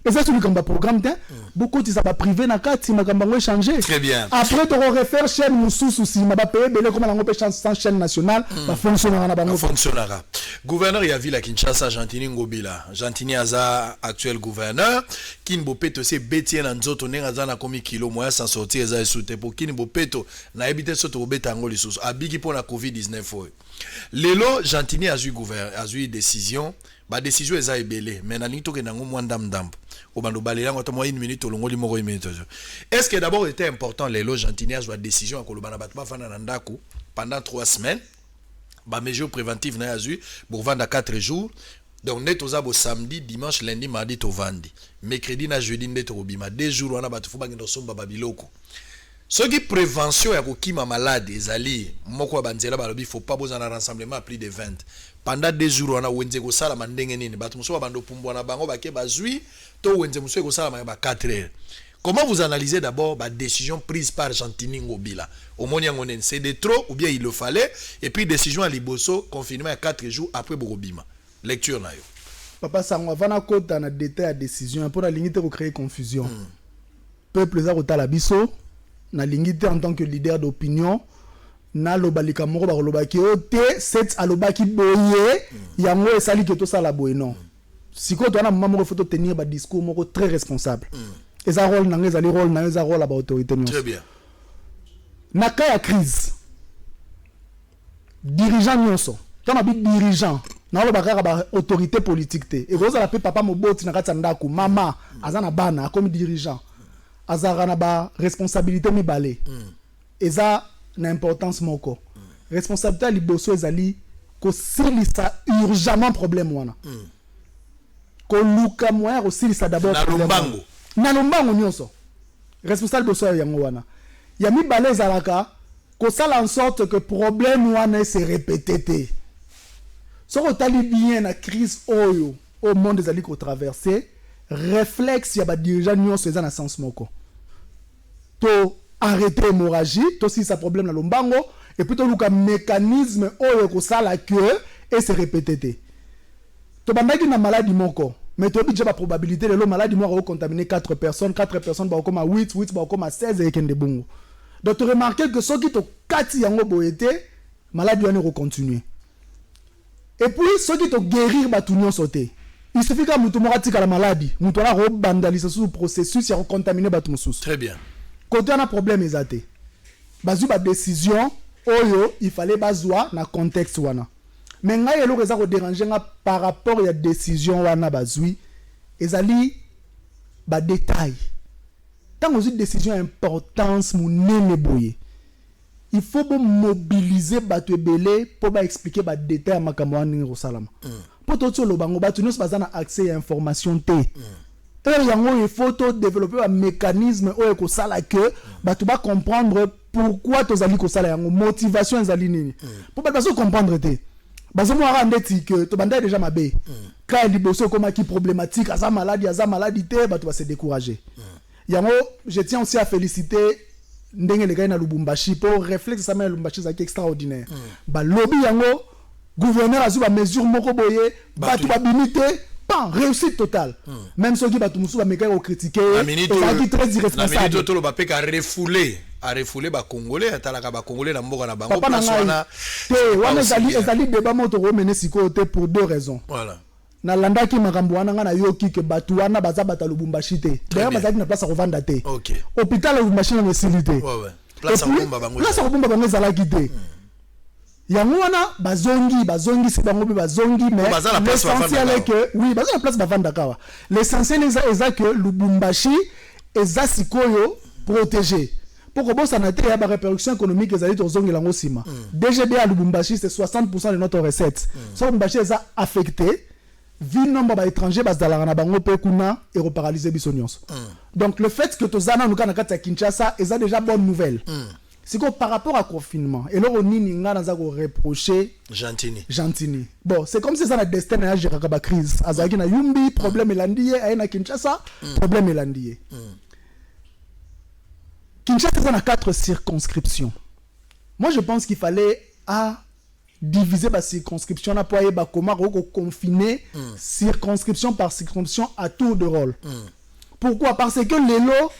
et ça c'est comme programme beaucoup de ça va privé na kati makambo ngo changer très bien après to refaire chaîne mususu si ma ba payer belé comme na ngopé sans chaîne nationale ba fonctionnera na bango fonctionnera gouverneur ya ville à Kinshasa Gentini Ngobila Gentini aza actuel gouverneur Kinbo Peto c'est Betien na nzoto nenga za na komi kilo moya sans sortir eza soute pour Kinbo Peto na ebité soto obeta ngo lisusu abiki pour la Covid-19 lelo Gentini a eu gouverneur a eu décision ba décision eza ebelé mais na linto ke nango mwanda ndambo obando balela ngota mo 1 minute olongoli moko 1 minute est-ce que d'abord était important lelo Gentini a eu décision akoloba na bato bafana na ndako pendant 3 semaines ba mesure préventive na yazu pour vendre 4 jours donc net aux samedi dimanche lundi mardi to vandi mercredi na jeudi net robima 2 jours wana bato fu bangendo somba babiloko ce qui prévention ya kokima malade ezali moko banzela balobi faut pas besoin d'un rassemblement à plus de 20 pendant 2 jours wana wenze ko sala mandenge nini bato muso bando pumbwa na bango bake bazui to wenze muso ko sala ba 4 heures. Comment vous analysez d'abord la décision prise par Gentini Ngobila au Moniangonen? C'est de trop ou bien il le fallait? Et puis décision à Liboso, confinement à 4 jours après Borobima. Lecture na yo. Papa Sango, avant na kota na détail à décision pour la limite pour créer confusion. Peuple za kota la biso na limite en tant que leader d'opinion na lobalika moko ba lobaki ote set alobaki boye yango esali que to sala boye non. Siko to na maman photo tenir ba discours moko très responsable. Et ça rôle dans les rôles dans les rôles à l'autorité. Très bien. Na cas ya crise. Dirigeant nyonso. Quand on dit dirigeant, na lo bakaka ba autorité politique te. Et vous la papa moboti na kati ndako mama azana bana comme dirigeant. Azara na ba responsabilité mibale. Et ça na importance moko. Responsabilité liboso ezali ko silisa urgemment problème wana. Ko luka moya ko silisa d'abord problème. Na lombango nyonso responsable de ça yango wana ya mibale ezalaka kosala en sorte que problème wana se répété soko tali bien na crise oyo au monde ezali ko traverser réflexe ya ba dirigeant nyonso eza na sens moko to arrêter hémorragie to si ça problème na lombango et puis to luka mécanisme oyo kosala que et se répété to bandaki na maladie moko. Mais tu as déjà la probabilité de l'eau maladie moi contaminer 4 personnes bah comme à 8 bah comme à 16 et kende bongo. Donc tu remarques que ceux qui te kati yango boete maladie va continuer. Et puis ceux qui te guérir ba tout nyon sauter. Il suffit que mutu moratika la maladie, mutu la rebandaliser sous processus ya contaminer ba tout mususu. Très bien. Quand on a problème ezate. Bazu ba décision oyo il fallait bazwa na contexte wana. Mais ngai elo reza ko déranger nga par rapport à décision wana bazui ezali ba détail tant que une décision importance munene boye il faut bon mobiliser bato ebele pour ba expliquer ba détail makambo wana ngo salama pour tout lo bango bato nous pas na accès à information te yango il faut to développer un mécanisme ou ko sala que bato ba comprendre pourquoi tozali kosala yango motivation ezali nini pour bato bazo comprendre te bazomwaka ndeti que tobanda déjà mabe quand liboso komaki problématique aza maladie te bato base décourager yango je tiens aussi à féliciter ndenge les gars na Lubumbashi pour réflexe ça mais Lubumbashi c'est extraordinaire ba lobby yango gouverneur azu ba mesure moko boye bato ba bimité pas réussite totale même ceux qui bato musu ba meka ko critiquer et qui très irresponsable la minute tolo ba peka refouler ba congolais atalaka ba congolais na mboka na bango place wana wana ezali débat moto ko mener siko te pour deux raisons voilà na landa ki makambo wana ngana yoki ke batu wana baza bata Lubumbashi te d'ailleurs bazaki na place à revendre te hôpital Lubumbashi na facilité ouais place à bomba bango ezalaki te yango wana bazongi si bango bazongi mais l'essentiel est que oui baza na place bavanda kawa l'essentiel est que Lubumbashi eza sikoyo protégé pour que bossa na te ya ba répercussion économique ezali tozongi lango sima DGB à Lubumbashi c'est 60% de notre recette so Lubumbashi eza affecté vie nombre ba étranger bazalaka na bango pe kuna et reparalyser biso nyonso donc le fait que tozana nuka na kati ya Kinshasa eza déjà bonne nouvelle c'est que par rapport à confinement et là on nini nga naza ko reprocher Gentini bon c'est comme si ça na destin na gérer ka ba crise azaki na yumbi problème elandiye ay na Kinshasa problème elandiye Kinshasa a 4 circonscriptions. Moi je pense qu'il fallait diviser la circonscription pour aller comment confiner circonscription par circonscription à tour de rôle. Pourquoi? Parce que l'élo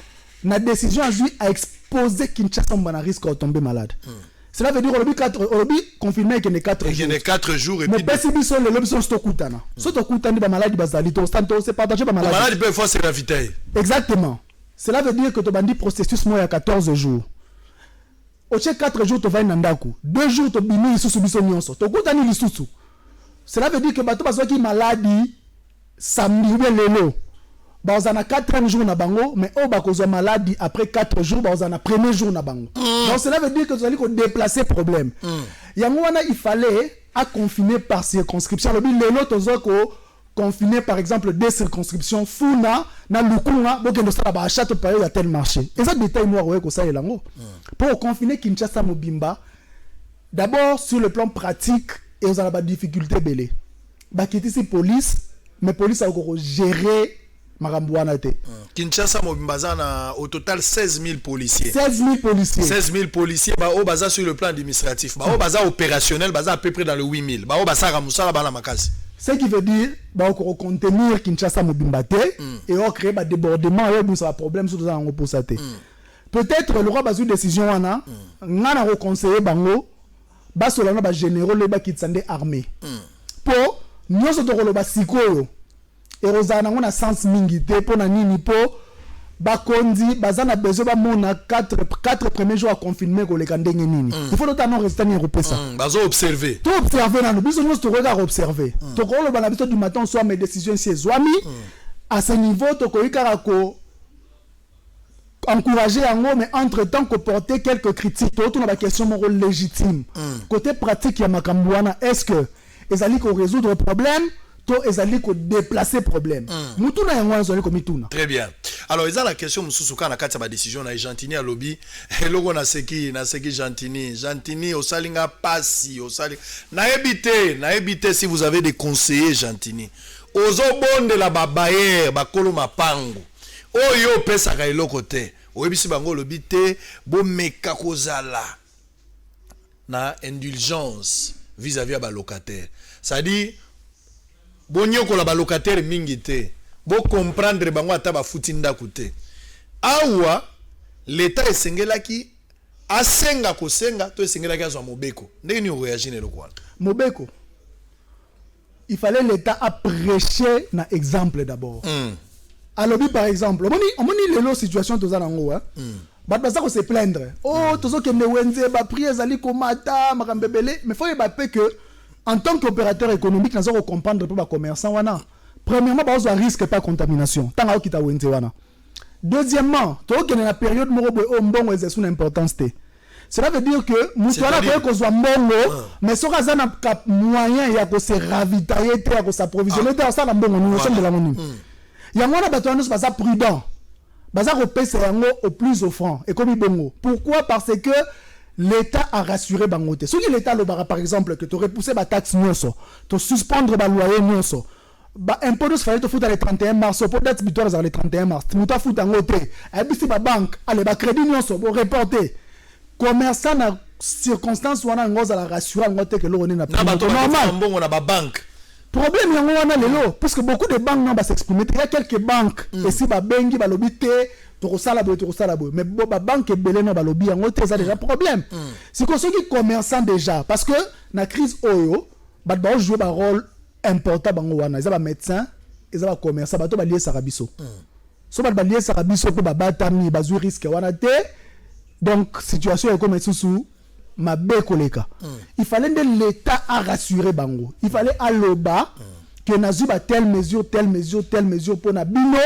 la décision a exposé Kinshasa à risque de tomber malade. Cela veut dire que confiné qu'il y a 4 jours. Il y a 4 jours et puis mais si biso le lobby sont stokutana. Stokutana ba malade bazali to stanto c'est partager ba malade. Malade peut forcer la vitesse. Exactement. Cela veut dire que tu as dit processus moi il y a 14 jours. Au 4 jours tu vas na ndako. 2 jours tu bini lisusu biso nyonso. To kutani lisusu. Cela veut dire que bato baso ki maladie samedi ou lelo. Ba ozana 4 jours na bango mais o ba kozo maladie après 4 jours ba ozana premier jour na bango. Donc cela veut dire que tu allais ko déplacer problème. Yango wana il fallait à confiner par circonscription. Le lelo tozo ko confiné par exemple des circonscriptions funa na lukunga bokendo sala ba achat période à tel marché et ça détail noir ouais ko ça elango pour confiner Kinshasa mobimba d'abord sur le plan pratique et on a pas difficulté belé ba kitisi police mais police a encore gérer makambuana te Kinshasa mobimba zana au total 16 000 policiers 16 000 policiers ba o baza sur le plan administratif ba o baza opérationnel baza à peu près dans le 8 000 ba o basa ramusala bana makasi. Ce qui veut dire bah on contenir Kinshasa mobimba te et on créer des débordements et ça problème sur ça pour ça te peut-être le roi bazu décision wana ngana reconseiller bango ba solana ba généraux le ba kitsande armée pour nyoso to koloba sikoyo et rozana ngona sens mingi te pour na nini po bakondi bazana besoin ba mona 4 premiers jours à confiner ko le kandenge nini il faut notamment rester ni repesa bazo observer na nous biso nous to regarder observer to ko le bana biso du matin soit mes décisions c'est zwami à ce niveau to ko ikara ko encourager yango mais entre temps ko porter quelques critiques to na ba question moko légitime côté pratique ya makambo wana est-ce que ezali ko résoudre problème to ezali ko déplacer problème mutuna yango ezali ko mituna. Très bien. Alors ils ont la question mususuka na kati ba décision na Gentini à lobby logo na seki Gentini au salinga pasi au sali na éviter si vous avez des conseillers Gentini ozo bonde la babaye bakolo mapango oyo pesa ka eloko te oyebisi bango lobby te bo meka kozala na indulgence vis-à-vis à ba locataire ça dit bonyo ko la ba locataire mingi te bo comprendre bango ata ba futinda kute awa l'état esengelaki asenga kosenga to esengelaki azwa mobeko ndenge ni réagir ne lokwana mobeko il fallait l'état à prêcher na exemple d'abord alors par exemple on moni lelo situation toza nango ba baza ko se plaindre tozo ke newenze ba prix ezali komata makambebele mais faut ba pe que en tant qu'opérateur économique nous allons comprendre pour les commerçants wana. Premièrement, bah on risque pas contamination. Tant que kita wenze wana. Deuxièmement, toi qui est la période morobo ombongo est son importance te. Cela veut dire que nous voilà que soit mbongo, mais so kaza na moyen ya ko se ravitailler te ya ko s'approvisionner dans ça na mbongo nous sommes de la monu. Ya ngona bato nous pas prudent. baza kopesa yango au plus offrant et comme bongo. Pourquoi? Parce que l'État a rassuré bangote. Ce qui l'État le bara par exemple que tu repoussé ba taxe nyonso, tu suspendre ba loyer nyonso. Ba impôt de fallait te foutre le 31 mars, pour date butoir le 31 mars. Tu muta foutre ngote. Et puis si ba banque, allez ba crédit nyonso pour reporter. Commerçant na circonstance wana ngoza la rassurer ngote que l'on est na normal. Bon on a ba banque. Problème yango wana lelo parce que beaucoup de banques n'ont pas s'exprimer. Il y a quelques banques et si ba bengi ba lobité mais ba banque belé no ba lobi yango te ça déjà problème. C'est que ceux qui commerçants déjà parce que na crise oyo ba jouer ba rôle important bango wana ils ba médecin ils ba commerçant ba to ba lié sarabiso. So ba lié sarabiso ko ba batami ba zu risque wana te. Donc situation est comme sous ma koleka. Il fallait que l'État a rassuré bango. Il fallait aloba que nazuba telle mesure pour na bino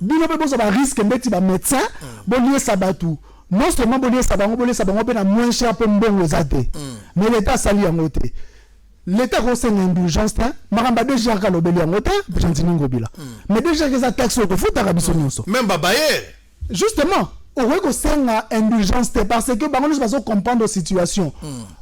pe bosa ba risque mbeti ba médecin bolier sabatu. Non seulement bolier sabango pe na moins cher pour mbongo ezate. Mais l'État sali yango te. L'État conseille l'indulgence maramba déjà ka lobeli yango te jantini ngobila. Mais déjà que ça taxe ko futa rabiso nyonso. Même babaye. Justement on veut que c'est une indulgence parce que bah on ne peut pas comprendre la situation.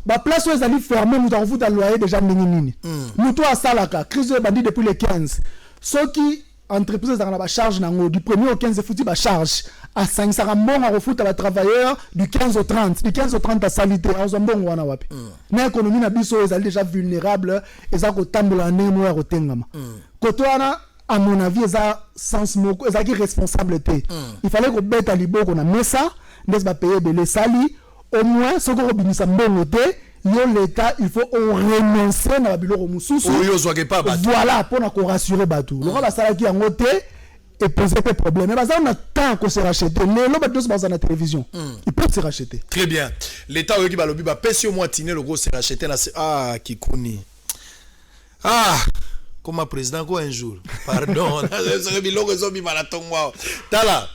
Bah place où ils allaient fermer nous avons foutu à loyer déjà nini. Nous toi à Salaka crise de bandit depuis les 15. Ceux qui entreprises dans la charge nango du 1er au 15 foutu ba charge à 5 ça bon à refoutre à travailleurs du 15 au 30 du 15 au 30 à salité en zombon wana wapi. Na économie na biso ils allaient déjà vulnérables et ça ko tambola nemo ya kotengama. Kotoana à mon avis, ça sens moko, ça qui responsabilité. Il fallait qu'on bête à libo qu'on a mis ça, n'est-ce pas payer de les sali, au moins ce qu'on obéit ça bon noté, l'État il faut renoncer à la bureau mususu. Voilà pour nous rassurer batou. Le roi sala qui a noté et poser des problèmes. Mais ça on a tant qu'on se racheter. Les lots bateaux dans la télévision. Ils peuvent se racheter. Très bien. L'État qui va lobby ba pèse au moins tiner le gros se racheter là Kikuni. Comme un président quoi un jour. Pardon. Tala.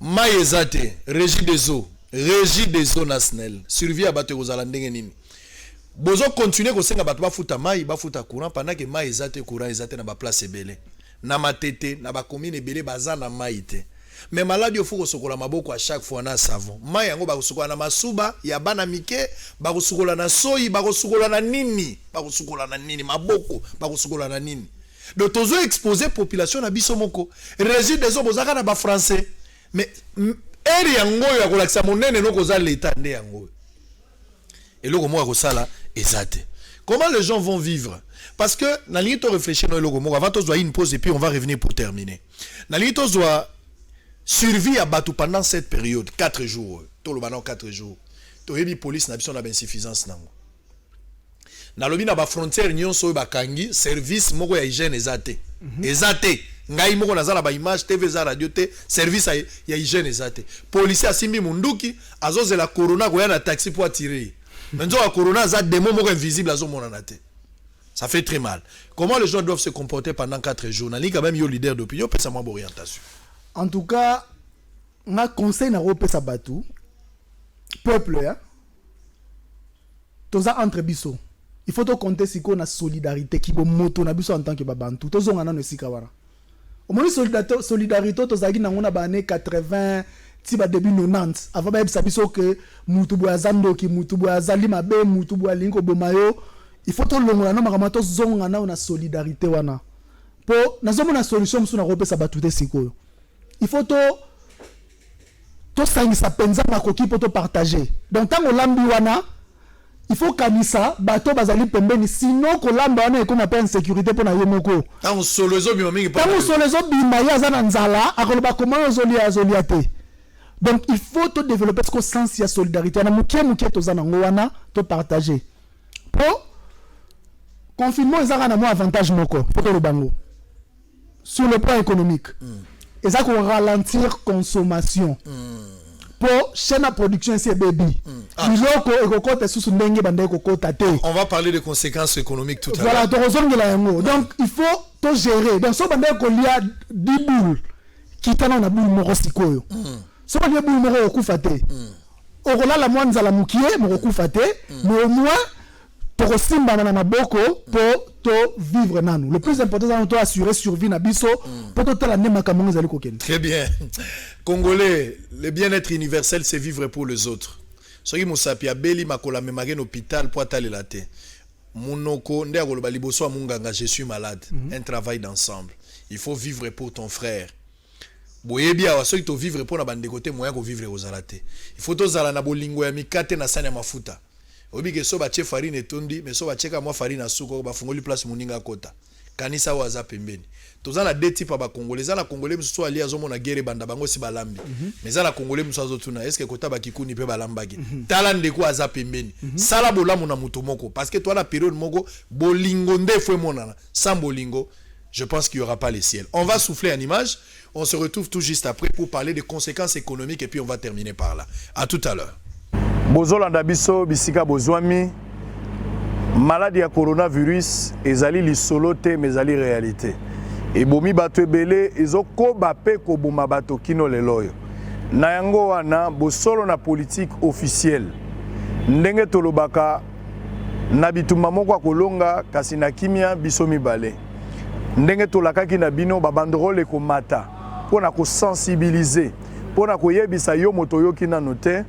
Maïzate, régie des eaux nationales. Survie à battre aux alandengeni. Bozo continuer ko senga battu ba futa mai, ba futa courant pendant que maïzate courant ezate na ba place belé. Na matete, na ba commune belé baza na maïté. Mais malade il faut ko sokola maboko à chaque fois na savon. Mai yango ba ko sokola na masuba, ya bana mike, ba ko sokola na soyi, ba ko sokola na nini, maboko, ba ko sokola na nini. Donc tozo exposer population na biso moko. Régime des eaux bozaka na ba français. Mais eri yango ya ko lakisa monene no koza l'état ndé yango. Et loko mo ko sala ezate. Comment les gens vont vivre? Parce que na lingi to réfléchir no loko mo avant to doit une pause et puis on va revenir pour terminer. Na lingi to doit survie à Batou pendant cette période 4 jours. To lo banan 4 jours. To yebi police na biso na ben suffisance nango. Na lobi na ba frontière nyonso ba kangi service moko ya hygiène ezate. Ezate. Ngai moko nazala ba image TV za radio te service ya hygiène ezate. Policier asimbi munduki azoze la corona ko ya na taxi pour attirer. Menzo la corona za démon moko invisible azo monana te. Ça fait très mal. Comment les gens doivent se comporter pendant 4 jours? Nali quand même yo leader d'opinion peut ça moi orientation. En tout cas, na conseil na repesa batu peuple hein. Toza entre biso. Il faut to compter si qu'on a solidarité qui bo moto na biso en tant que babantu. Tozo ngana no sika wara. Au moins solidarité tozaki na ngona ba année 80 ti ba début 90 avant ba yebisa biso que mutu bo azando ki mutu bo azali mabe mutu bo alinko bomayo. Il faut to longola na makama to zonga na na solidarité wana. Po nazomo na solution musu na repesa batu te sikoyo. Il faut to sangisa penza na koki pour to partager. Donc tant lambi wana il faut kanisa bato bazali pembeni sinon ko lamba wana ko appelle sécurité pour na yemoko. Tant solozo bima mingi pas. Tant solozo bima ya za na nzala akoloba comment ozolia te. Donc il faut to développer ce sens ya solidarité na muke to za na wana to partager. Pour confinement ezaka na mo avantage moko faut to le bango. Sur le plan économique. Et ça qu'on ralentir consommation. Pour chaîne à production c'est baby. On va parler des conséquences économiques tout à l'heure. Voilà, donc il faut tout gérer. Donc si on a 10 boules qui t'en a boule moro sikoyo. Si on a boule moro okufate. Orola la moine za la mukie moro okufate, mais au moins tokosimba na maboko pour to vivre nanu. Le plus important c'est de assurer survie na biso pour to tala nema kamongo zali kokende. Très bien. Congolais, le bien-être universel c'est vivre pour les autres. Soki musapi abeli makola memage hôpital pour ataler la te. Monoko nde akoloba liboso munganga je suis malade. Un travail d'ensemble. Il faut vivre pour ton frère. Boyebi awa soki to vivre pour na bande côté moyen ko vivre aux alate. Il faut to zala na bolingo ya mikate na sanya mafuta. Obi ke so ba che farine etondi mais so ba cheka mwa farine asuko ba fungoli place muninga kota. Kanisa waza pembeni. Toza na deux types ba congolais, za na congolais muso ali azomo na guerre banda bango si balambi. Mais za na congolais muso azotuna est-ce que kota ba kikuni pe balambaki. Tala ndeko aza pembeni. Sala bolamu na muto moko parce que toi la période moko bolingo nde fwe monana. Sans bolingo, je pense qu'il y aura pas les ciels. On va souffler en image. On se retrouve tout juste après pour parler des conséquences économiques et puis on va terminer par là. À tout à l'heure. Bozolanda biso bisika bozwami maladie ya coronavirus ezali lisolo te mais ezali réalité. Et bomi bato ebele ezokoba pe koboma bato kino lelo yo. Na yango wana bosolo na politique officielle. Ndenge tolobaka na bitumba moko kolonga kasi na kimia biso mibale. Ndenge tolakaki na bino babandrole ko mata pona ko sensibiliser pona ko yebisa yo moto yo kina note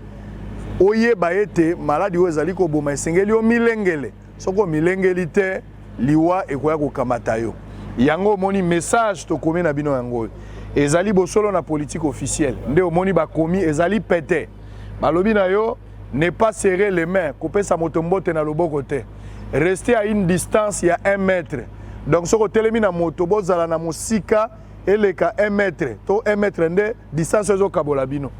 oye baete maladi o ezali ko boma esengeli o milengele soko milengeli te liwa ekoya ko kamata yo yango moni message to komi na bino yango ezali bosolo na politique officielle nde omoni bakomi ezali pete balobi na yo ne pas serrer les mains kopesa moto mbote na loboko te rester à une distance ya 1 mètre donc soko telemi na moto bozala na musika eleka 1 mètre to 1 mètre nde distance ezo kabola bino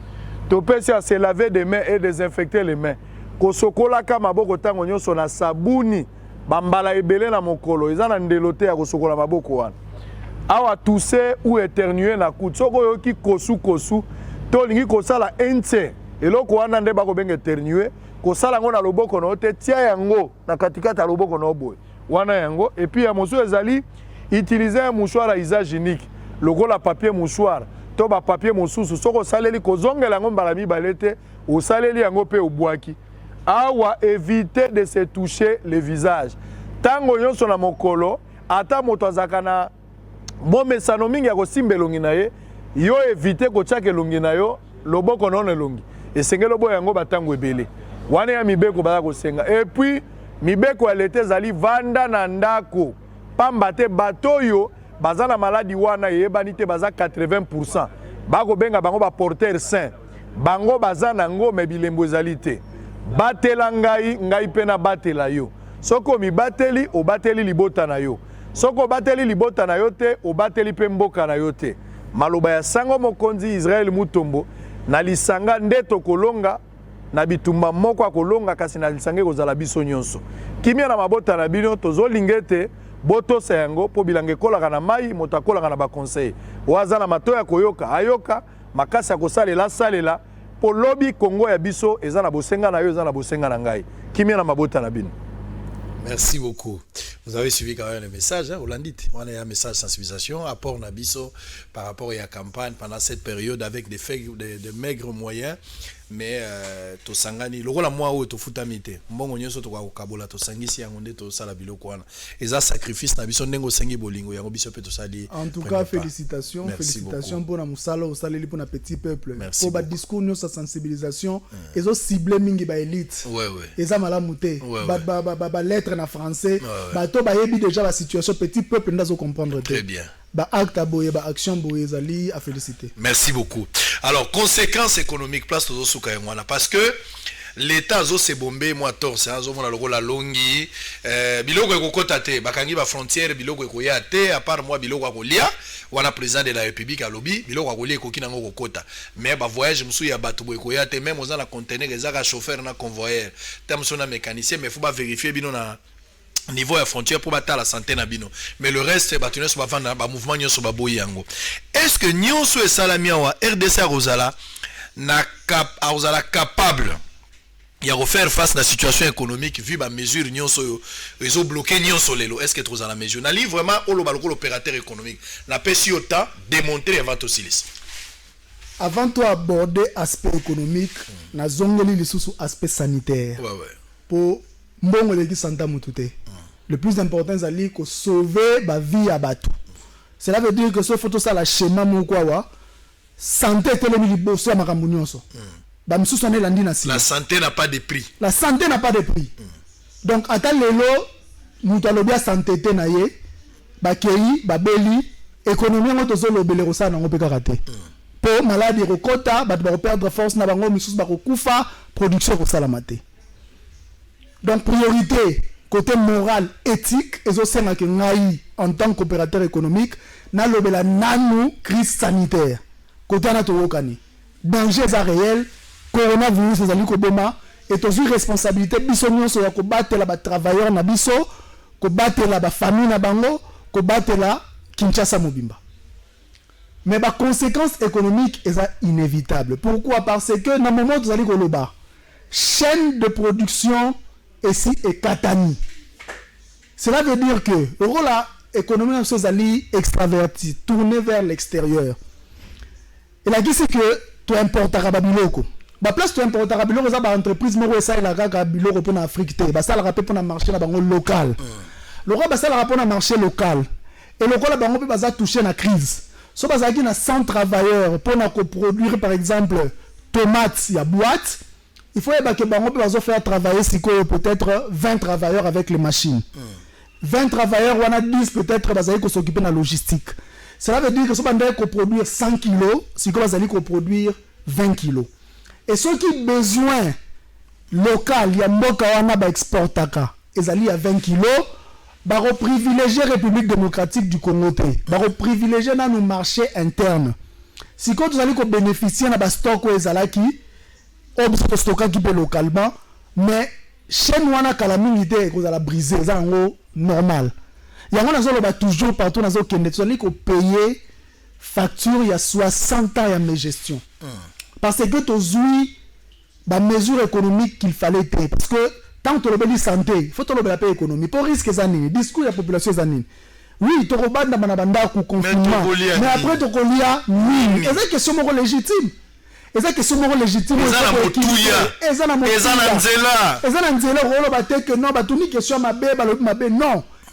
to pesi à se laver des mains et désinfecter les mains ko sokola ka maboko tango nyonso na sabuni bambala ebele na mokolo eza na ndelote ya ko sokola maboko wana awa tousser ou éternuer na kutu soko yoki kosu to lingi kosala ente eloko wana nde bako benga éternuer kosala ngo na loboko na ote tia yango na katikata loboko na oboy wana yango et puis ya mosu ezali utiliser un mouchoir à usage unique lokola papier mouchoir to ba papier mosusu soko saleli kozongela ngo mbala mibale te osaleli yango pe obwaki awa éviter de se toucher le visage tango nyonso na mokolo ata moto azaka na bomesano mingi ya kosimba elongi na ye yo éviter kotiaka elongi na yo loboko na ono elongi esengeli oboya yango batango ebele wana ya mibeko baza kosenga et puis mibeko ya lete ezali vanda na ndako pamba te bato oyo baza na maladi wana yebani te baza 80% bako benga bango ba porteur sain bango baza nango me bilembo ezali te batela ngai pe na batela yo soko mi bateli o bateli libota na yo soko bateli libota na yo te o bateli pe mboka na yo te maloba ya sango mokonzi Israel Mutombo na lisanga ndeto kolonga na bitumba moko akolonga kasi na lisange kozala biso nyonso kimia na mabota na bino tozolingete boto sayango po bilange kolaka na mai moto akolaka na ba conseil waza na matoya koyoka ayoka makasi akosalela salela po lobi Kongo ya biso eza na bosenga na yo eza na bosenga na ngai kimia na mabota na bino. Merci beaucoup. Vous avez suivi quand même le message, hein, Olandite. On a un message de sensibilisation, apport Nabiso par rapport à la campagne pendant cette période avec des maigres moyens. Mais to sangani, le rôle à moi ou to futamite. Mbongo nyoso to kwa kabola to sangisi yangonde to sala biloko wana. Eza sacrifice na biso ndengo sengi bolingo yango biso pe to sali. En tout cas, félicitations, félicitations pour na musala au saleli pour na petit peuple. Pour ba discours nyoso sensibilisation, ezo ciblé mingi ba élite. Ouais ouais. Eza malamu te. Ba lettre na français, ba to ba yebi déjà la situation petit peuple ndazo comprendre te. Très bien. Ba acte aboye ba action boye zali à féliciter. Merci beaucoup. Alors conséquences économiques place to suka yangwana parce que l'État zo se bombé moi tort c'est azo mona lokola longi biloko ekokota te bakangi ba frontière biloko ekoya te à part moi biloko akolia wana président de la République alobi biloko akolia ekoki nango kokota mais ba voyage musu ya bato bo ekoya te même oza na conteneur ezaka chauffeur na convoyeur tam sona mécanicien mais faut ba vérifier bino na niveau ya frontière pour battre la santé na bino mais le reste batunes so bavanda ba mouvement nyoso ba boyi yango est-ce que nyonso esalamia wa RDC Rosala na Rosala capable ya refaire face à la situation économique vu ba mesure nyonso ils bloqué nyonso lelo est-ce que trop à la mesure na li vraiment l'opérateur économique na pesi ota démontrer avant aussi avant toi aborder aspect économique na zongeli lisusu aspect sanitaire ouais pour mbongo leki santa mutu. Le plus important c'est que sauver ba vie à bateau. Cela veut dire que ce photo ça la schéma moko wa santé telemi liboso ya makambo nyonso. Ba misusu na landi na si. La santé n'a pas de prix. La santé n'a pas de prix. Donc ata lelo mutu alobia santé te na ye ba kei ba beli économie ngo tozo lobele ko sana ngo pe karaté. Pour maladie rekota ba perdre force na bango misusu ba ko kufa production ko sala maté. Donc priorité côté moral, éthique, et aussi en tant qu'opérateur économique, na lobela nanu crise sanitaire. Côté anatolokani, danger réel, coronavirus ezali koboma, et aussi responsabilité bisonyo so ya ko batela ba travailleurs na biso, ko batela ba famille na bango, ko batela Kinshasa mobimba. Mais ba conséquences économiques est inévitable. Pourquoi? Parce que dans le moment où vous allez koloba, chaîne de production ici est katani. Cela veut dire que le rôle économique de ces alliés extravertis, tourné vers l'extérieur. Et là, c'est que tu importes à Rababiloko. La place tu importes à Rababiloko, c'est une entreprise qui est en Rababiloko pour l'Afrique. C'est un marché local. Le roi c'est un marché local. Et le rôle va toucher la crise. Si vous avez 100 travailleurs pour produire, par exemple, tomates, il y a boîte. Il faut que Bango peut faire travailler peut-être 20 travailleurs avec les machines. 20 travailleurs, on a 10 peut-être qui s'occuper de la logistique. Cela veut dire que si on doit produire 100 kilos, si on doit produire 20 kilos. Et ceux qui ont besoin local, il y a Mboka wana ba exportaka, ils allaient à 20 kilos, ba privilégier République démocratique du Congo te, ba privilégier dans nos marchés internes. Si quand vous allez bénéficier de stock ou ezalaki, on stocker qui peut localement, mais chez nous on a calamité que vous allez briser, c'est en gros normal. Il y a toujours partout dans les Kenya, vous allez payer facture il y a 60 ans de gestion. Parce que tu as eu des mesures économiques qu'il fallait prendre. Parce que tant que tu as la santé, il faut que tu aies la économie. Pour risque les années, discours de la population les années. Oui, tu as un confinement. Mais après tu as oui. Et c'est une question légitime. Et c'est une question légitime. Et ça n'a non.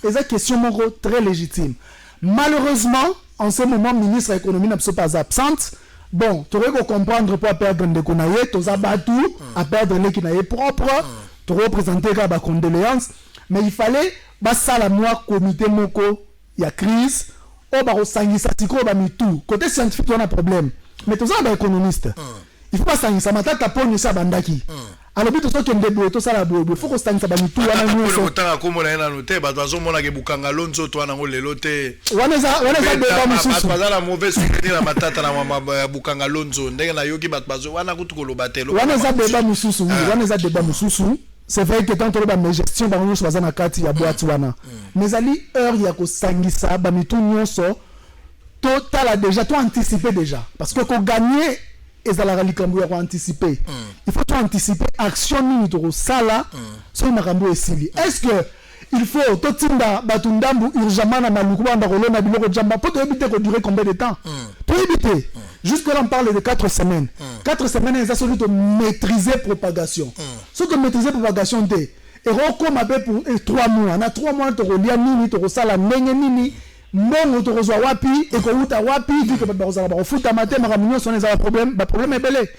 Et c'est une question très légitime. Malheureusement, en ce moment, le ministre de l'économie n'est pas absente. Bon, tu aurais comprendre pour perdre des konaye, tu as battu à perdre les konaye propres, tu aurais présenté des condoléances, mais il fallait ça la moi comité moko, il y a crise, oh bah sangisa tiko bah mitou. Côté scientifique on a problème, mais tu as un économiste. Il faut pas sangisa matata poni ça bandaki. Alors bito so kende bo to sala bo faut que sangisa bah mitou wana nyonso. Kotanga komo na ena note ba bazo mona ke bukanga lonzo to wana ngolelo te. Wana za débat mususu. Baza la mauvaise souvenir na matata na mama bukanga lonzo ndenge na yoki bat bazo wana kutuko batelo. Wana za débat mususu, wana za débat mususu. C'est vrai que tant que la gestion ba nyonso baza na kati ya boîte wana. Mais ali heure ya ko sangisa ba mitou nyonso total déjà to anticiper déjà parce que ko gagner et ça la likambo ya anticiper. Il faut anticiper action nini to sala so makambo esili. Est-ce que il faut totinda batundambu urgemment na maluku banda kolona biloko jamba pour éviter que durer combien de temps? Pour éviter. Jusque là on parle de 4 semaines. 4 semaines ça celui de maîtriser propagation. Ce que maîtriser propagation de et recom appel pour 3 mois. Na 3 mois to relia nini to sala ndenge nini mbongo to rozwa wapi et ko uta wapi vu que ba rozala ba futa matin maramunyo son les problème est belé.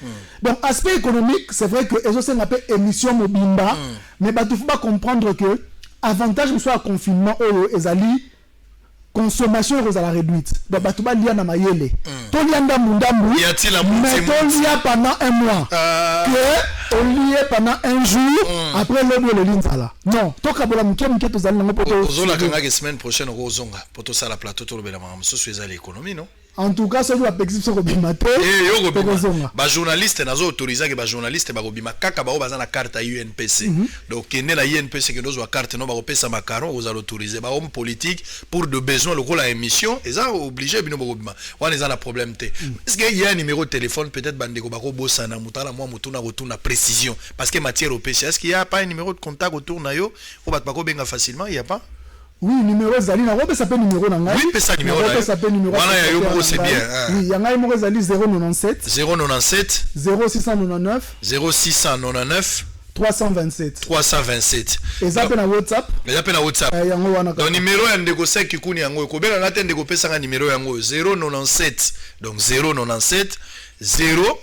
Donc aspect économique, c'est vrai que eso c'est appelle émission mobimba mais ba tu faut pas comprendre que avantage soit confinement ou ezali consommation est réduite. Donc ba tu ba lia na mayele. To lia ndambu mais to lia pendant un mois. Que on lie pendant un jour après le linzala. Non, to kabola mke to zali na poto. Ozola kanga semaine prochaine au zonga poto sala plateau to lobela mama so sueza l'économie non? En tout cas, ça doit expliquer sur Bimate. Ba journaliste nazo autoriser que ba journaliste ba robima kaka ba bazana carte à UNPC. Donc kene la UNPC que dozo carte non ba kopesa makaron aux autoriser ba homme politique pour de besoin le rôle à émission et ça obligé bino ba robima. Wana za la problème té. Est-ce qu'il y a un numéro de téléphone peut-être bandeko ba ko bosana mutala moi mutuna retourna précision parce que matière OPC est-ce qu'il y a pas un numéro de contact autour na yo pour ba ko benga facilement il y a pas? Oui, numéro Zali, na robe s'appelle numéro nanga. Oui, ça numéro. Robe s'appelle numéro. Voilà, yo c'est bien. Oui, yanga numéro Zali 097 097 0699 0699 327. 327. Et ça, na WhatsApp. Et ça, na WhatsApp. Donc, numéro de Ndeko Sek Kikuni yango. Ko bela na Ndeko pesa nga numéro yango 097. Donc 097 0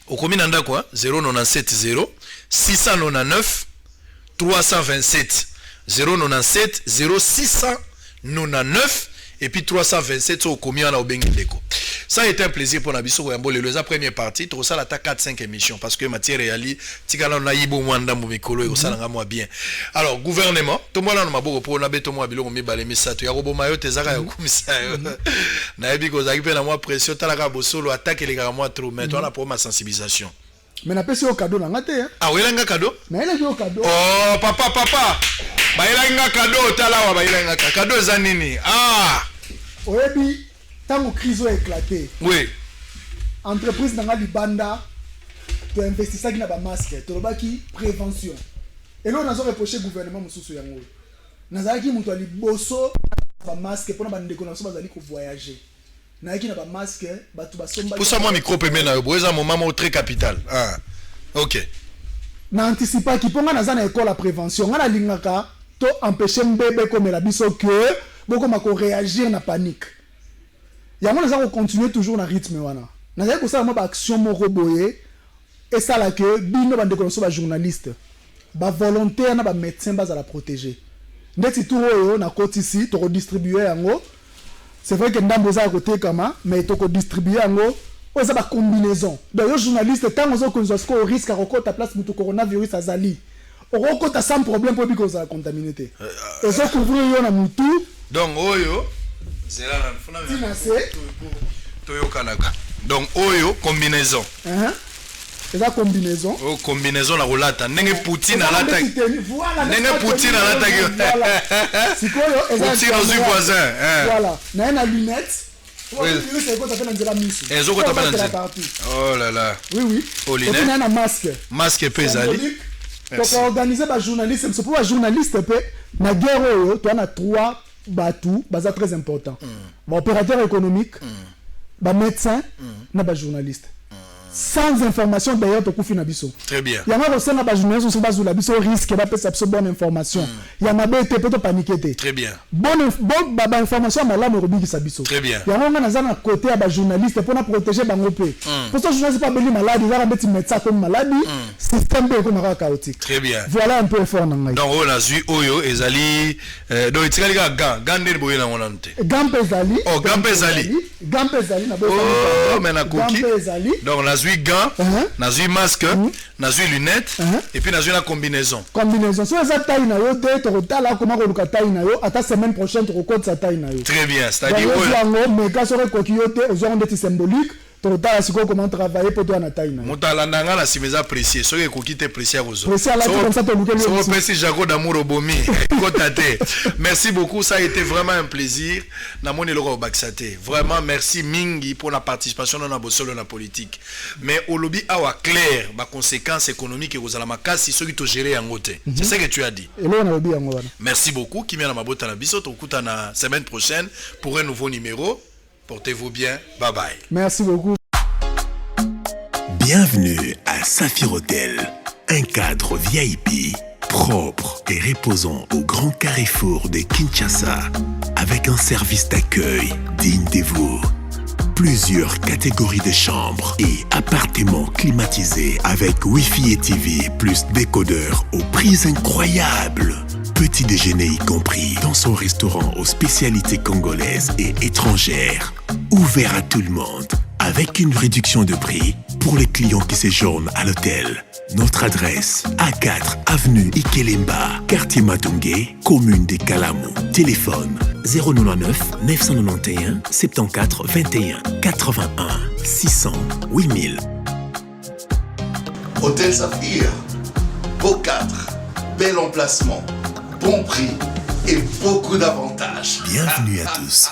au combien nanda quoi 097 0 699 327 097 0 699 et puis 327 au combien na obengi Ndeko. Ça a été un plaisir pour Nabiso Koyambo le la première partie tout ça la 4-5 émissions parce que matière réali tikala na yibo mwanda mu mikolo et ça nga moi bien. Alors gouvernement to mwana na maboko po na beto mo biloko mibale misato ya robo mayo tezaka ya kumisa na yebi ko zaki pe na moi pression talaka bosolo attaque les gars moi trop mais toi la pour ma sensibilisation. Mais na pesi au cadeau na ngate hein. Ah oui là nga cadeau? Mais il a au cadeau. Oh papa ba ila nga cadeau talawa ba ila nga cadeau za nini? Ah oyebi tango crise a éclaté. Oui. Entreprise dans Libanda, tu investis ça qui n'a pas masque, tu as qui prévention. Et là on a reproché gouvernement mususu yango. Nazaki mutu ali bosso ba masque pour na ndeko bazali ko voyager. Na qui n'a pas masque, ba tu ba somba. Pour ça moi micro peme na yo, un moment très capital. Ah. OK. Na anticiper qui ponga na école la prévention, ngana lingaka to empêcher mbebe comme la biso que beaucoup mako réagir na panique. Yango nous allons continuer toujours dans rythme wana. Nous allons faire une action moroboye et ça là que bino bande connaissons ba journaliste, ba volontaire na ba médecin bas à la protéger. Ndeti tout oyo na côté ici to redistribuer yango. C'est vrai que ndambo za côté kama mais to ko distribuer yango o za ba combinaison. Donc yo journaliste tant ozo ko nzosko au risque à rekota place mutu coronavirus azali. O rekota sans problème pour biko za contaminité. Et ça couvrir yo na mutu. Donc oyo donc oyo combinaison c'est la combinaison combinaison la rolata nenge Poutine à l'attaque nenge Poutine à l'attaque Poutine aux voisins voilà na une lunette oh là là oui oh lunette na masque pesali donc organiser ba journaliste c'est pour un journaliste pe na guerre oyo tu as 3 Batou, c'est très important. Opérateur économique, médecin, journaliste. Sans information d'ailleurs to kufi na biso. Très bien. Il y a un aussi na ba journaliste sur base la biso risque ba pesa biso bonne information. Il y a mabe te peut paniquer. Très bien. Bonne information mala mo robiki sa biso. Très bien. Il y a un na na côté ba journaliste pour na protéger bango pe. Pour ça journaliste pas beli malade, il va mettre médecin comme maladie, système be comme chaotique. Très bien. Voilà un peu fort na ngai. Donc on a vu oyo ezali donc itikali ga gant de boye na onante. Gant ezali. Oh gant ezali. Gant ezali na boye. Oh mais na cookie. Gant ezali. Donc la zui gants, na zui masque, na zui lunettes et puis na zui la combinaison. Combinaison. Si ça taille na yo te to tala comment ko luka taille na yo ata semaine prochaine to compte sa taille na yo. Très bien, c'est-à-dire que mais quand sera kokiote aux gens de symbolique to tala siko comment travailler pour toi na taille na yo. Mutalanda nga la simeza apprécier, so que kokite précieux aux autres. Précieux là comme ça to luka. So merci Jago d'amour au bomi. Kotate. Merci beaucoup, ça a été vraiment un plaisir. Na moni loko baksate. Vraiment merci mingi pour la participation dans la bosolo na politique. Mais au lobby awa clair, ba conséquences économiques et aux alamakasi ceux qui to gérer en côté. C'est ça que tu as dit. Merci beaucoup. Qui vient na mabota na biso to kuta na semaine prochaine pour un nouveau numéro. Portez-vous bien. Bye bye. Merci beaucoup. Bienvenue à Saphir Hotel, un cadre VIP, propre et reposant au grand carrefour de Kinshasa, avec un service d'accueil digne de vous. Plusieurs catégories de chambres et appartements climatisés avec Wi-Fi et TV plus décodeur aux prix incroyables. Petit déjeuner y compris dans son restaurant aux spécialités congolaises et étrangères. Ouvert à tout le monde avec une réduction de prix pour les clients qui séjournent à l'hôtel. Notre adresse, A4 avenue Ikelemba, quartier Matungé, commune de Kalamou. Téléphone 099 991 74 21 81 600 8000. Hôtel Saphir, beau 4, bel emplacement, bon prix et beaucoup d'avantages. Bienvenue à tous.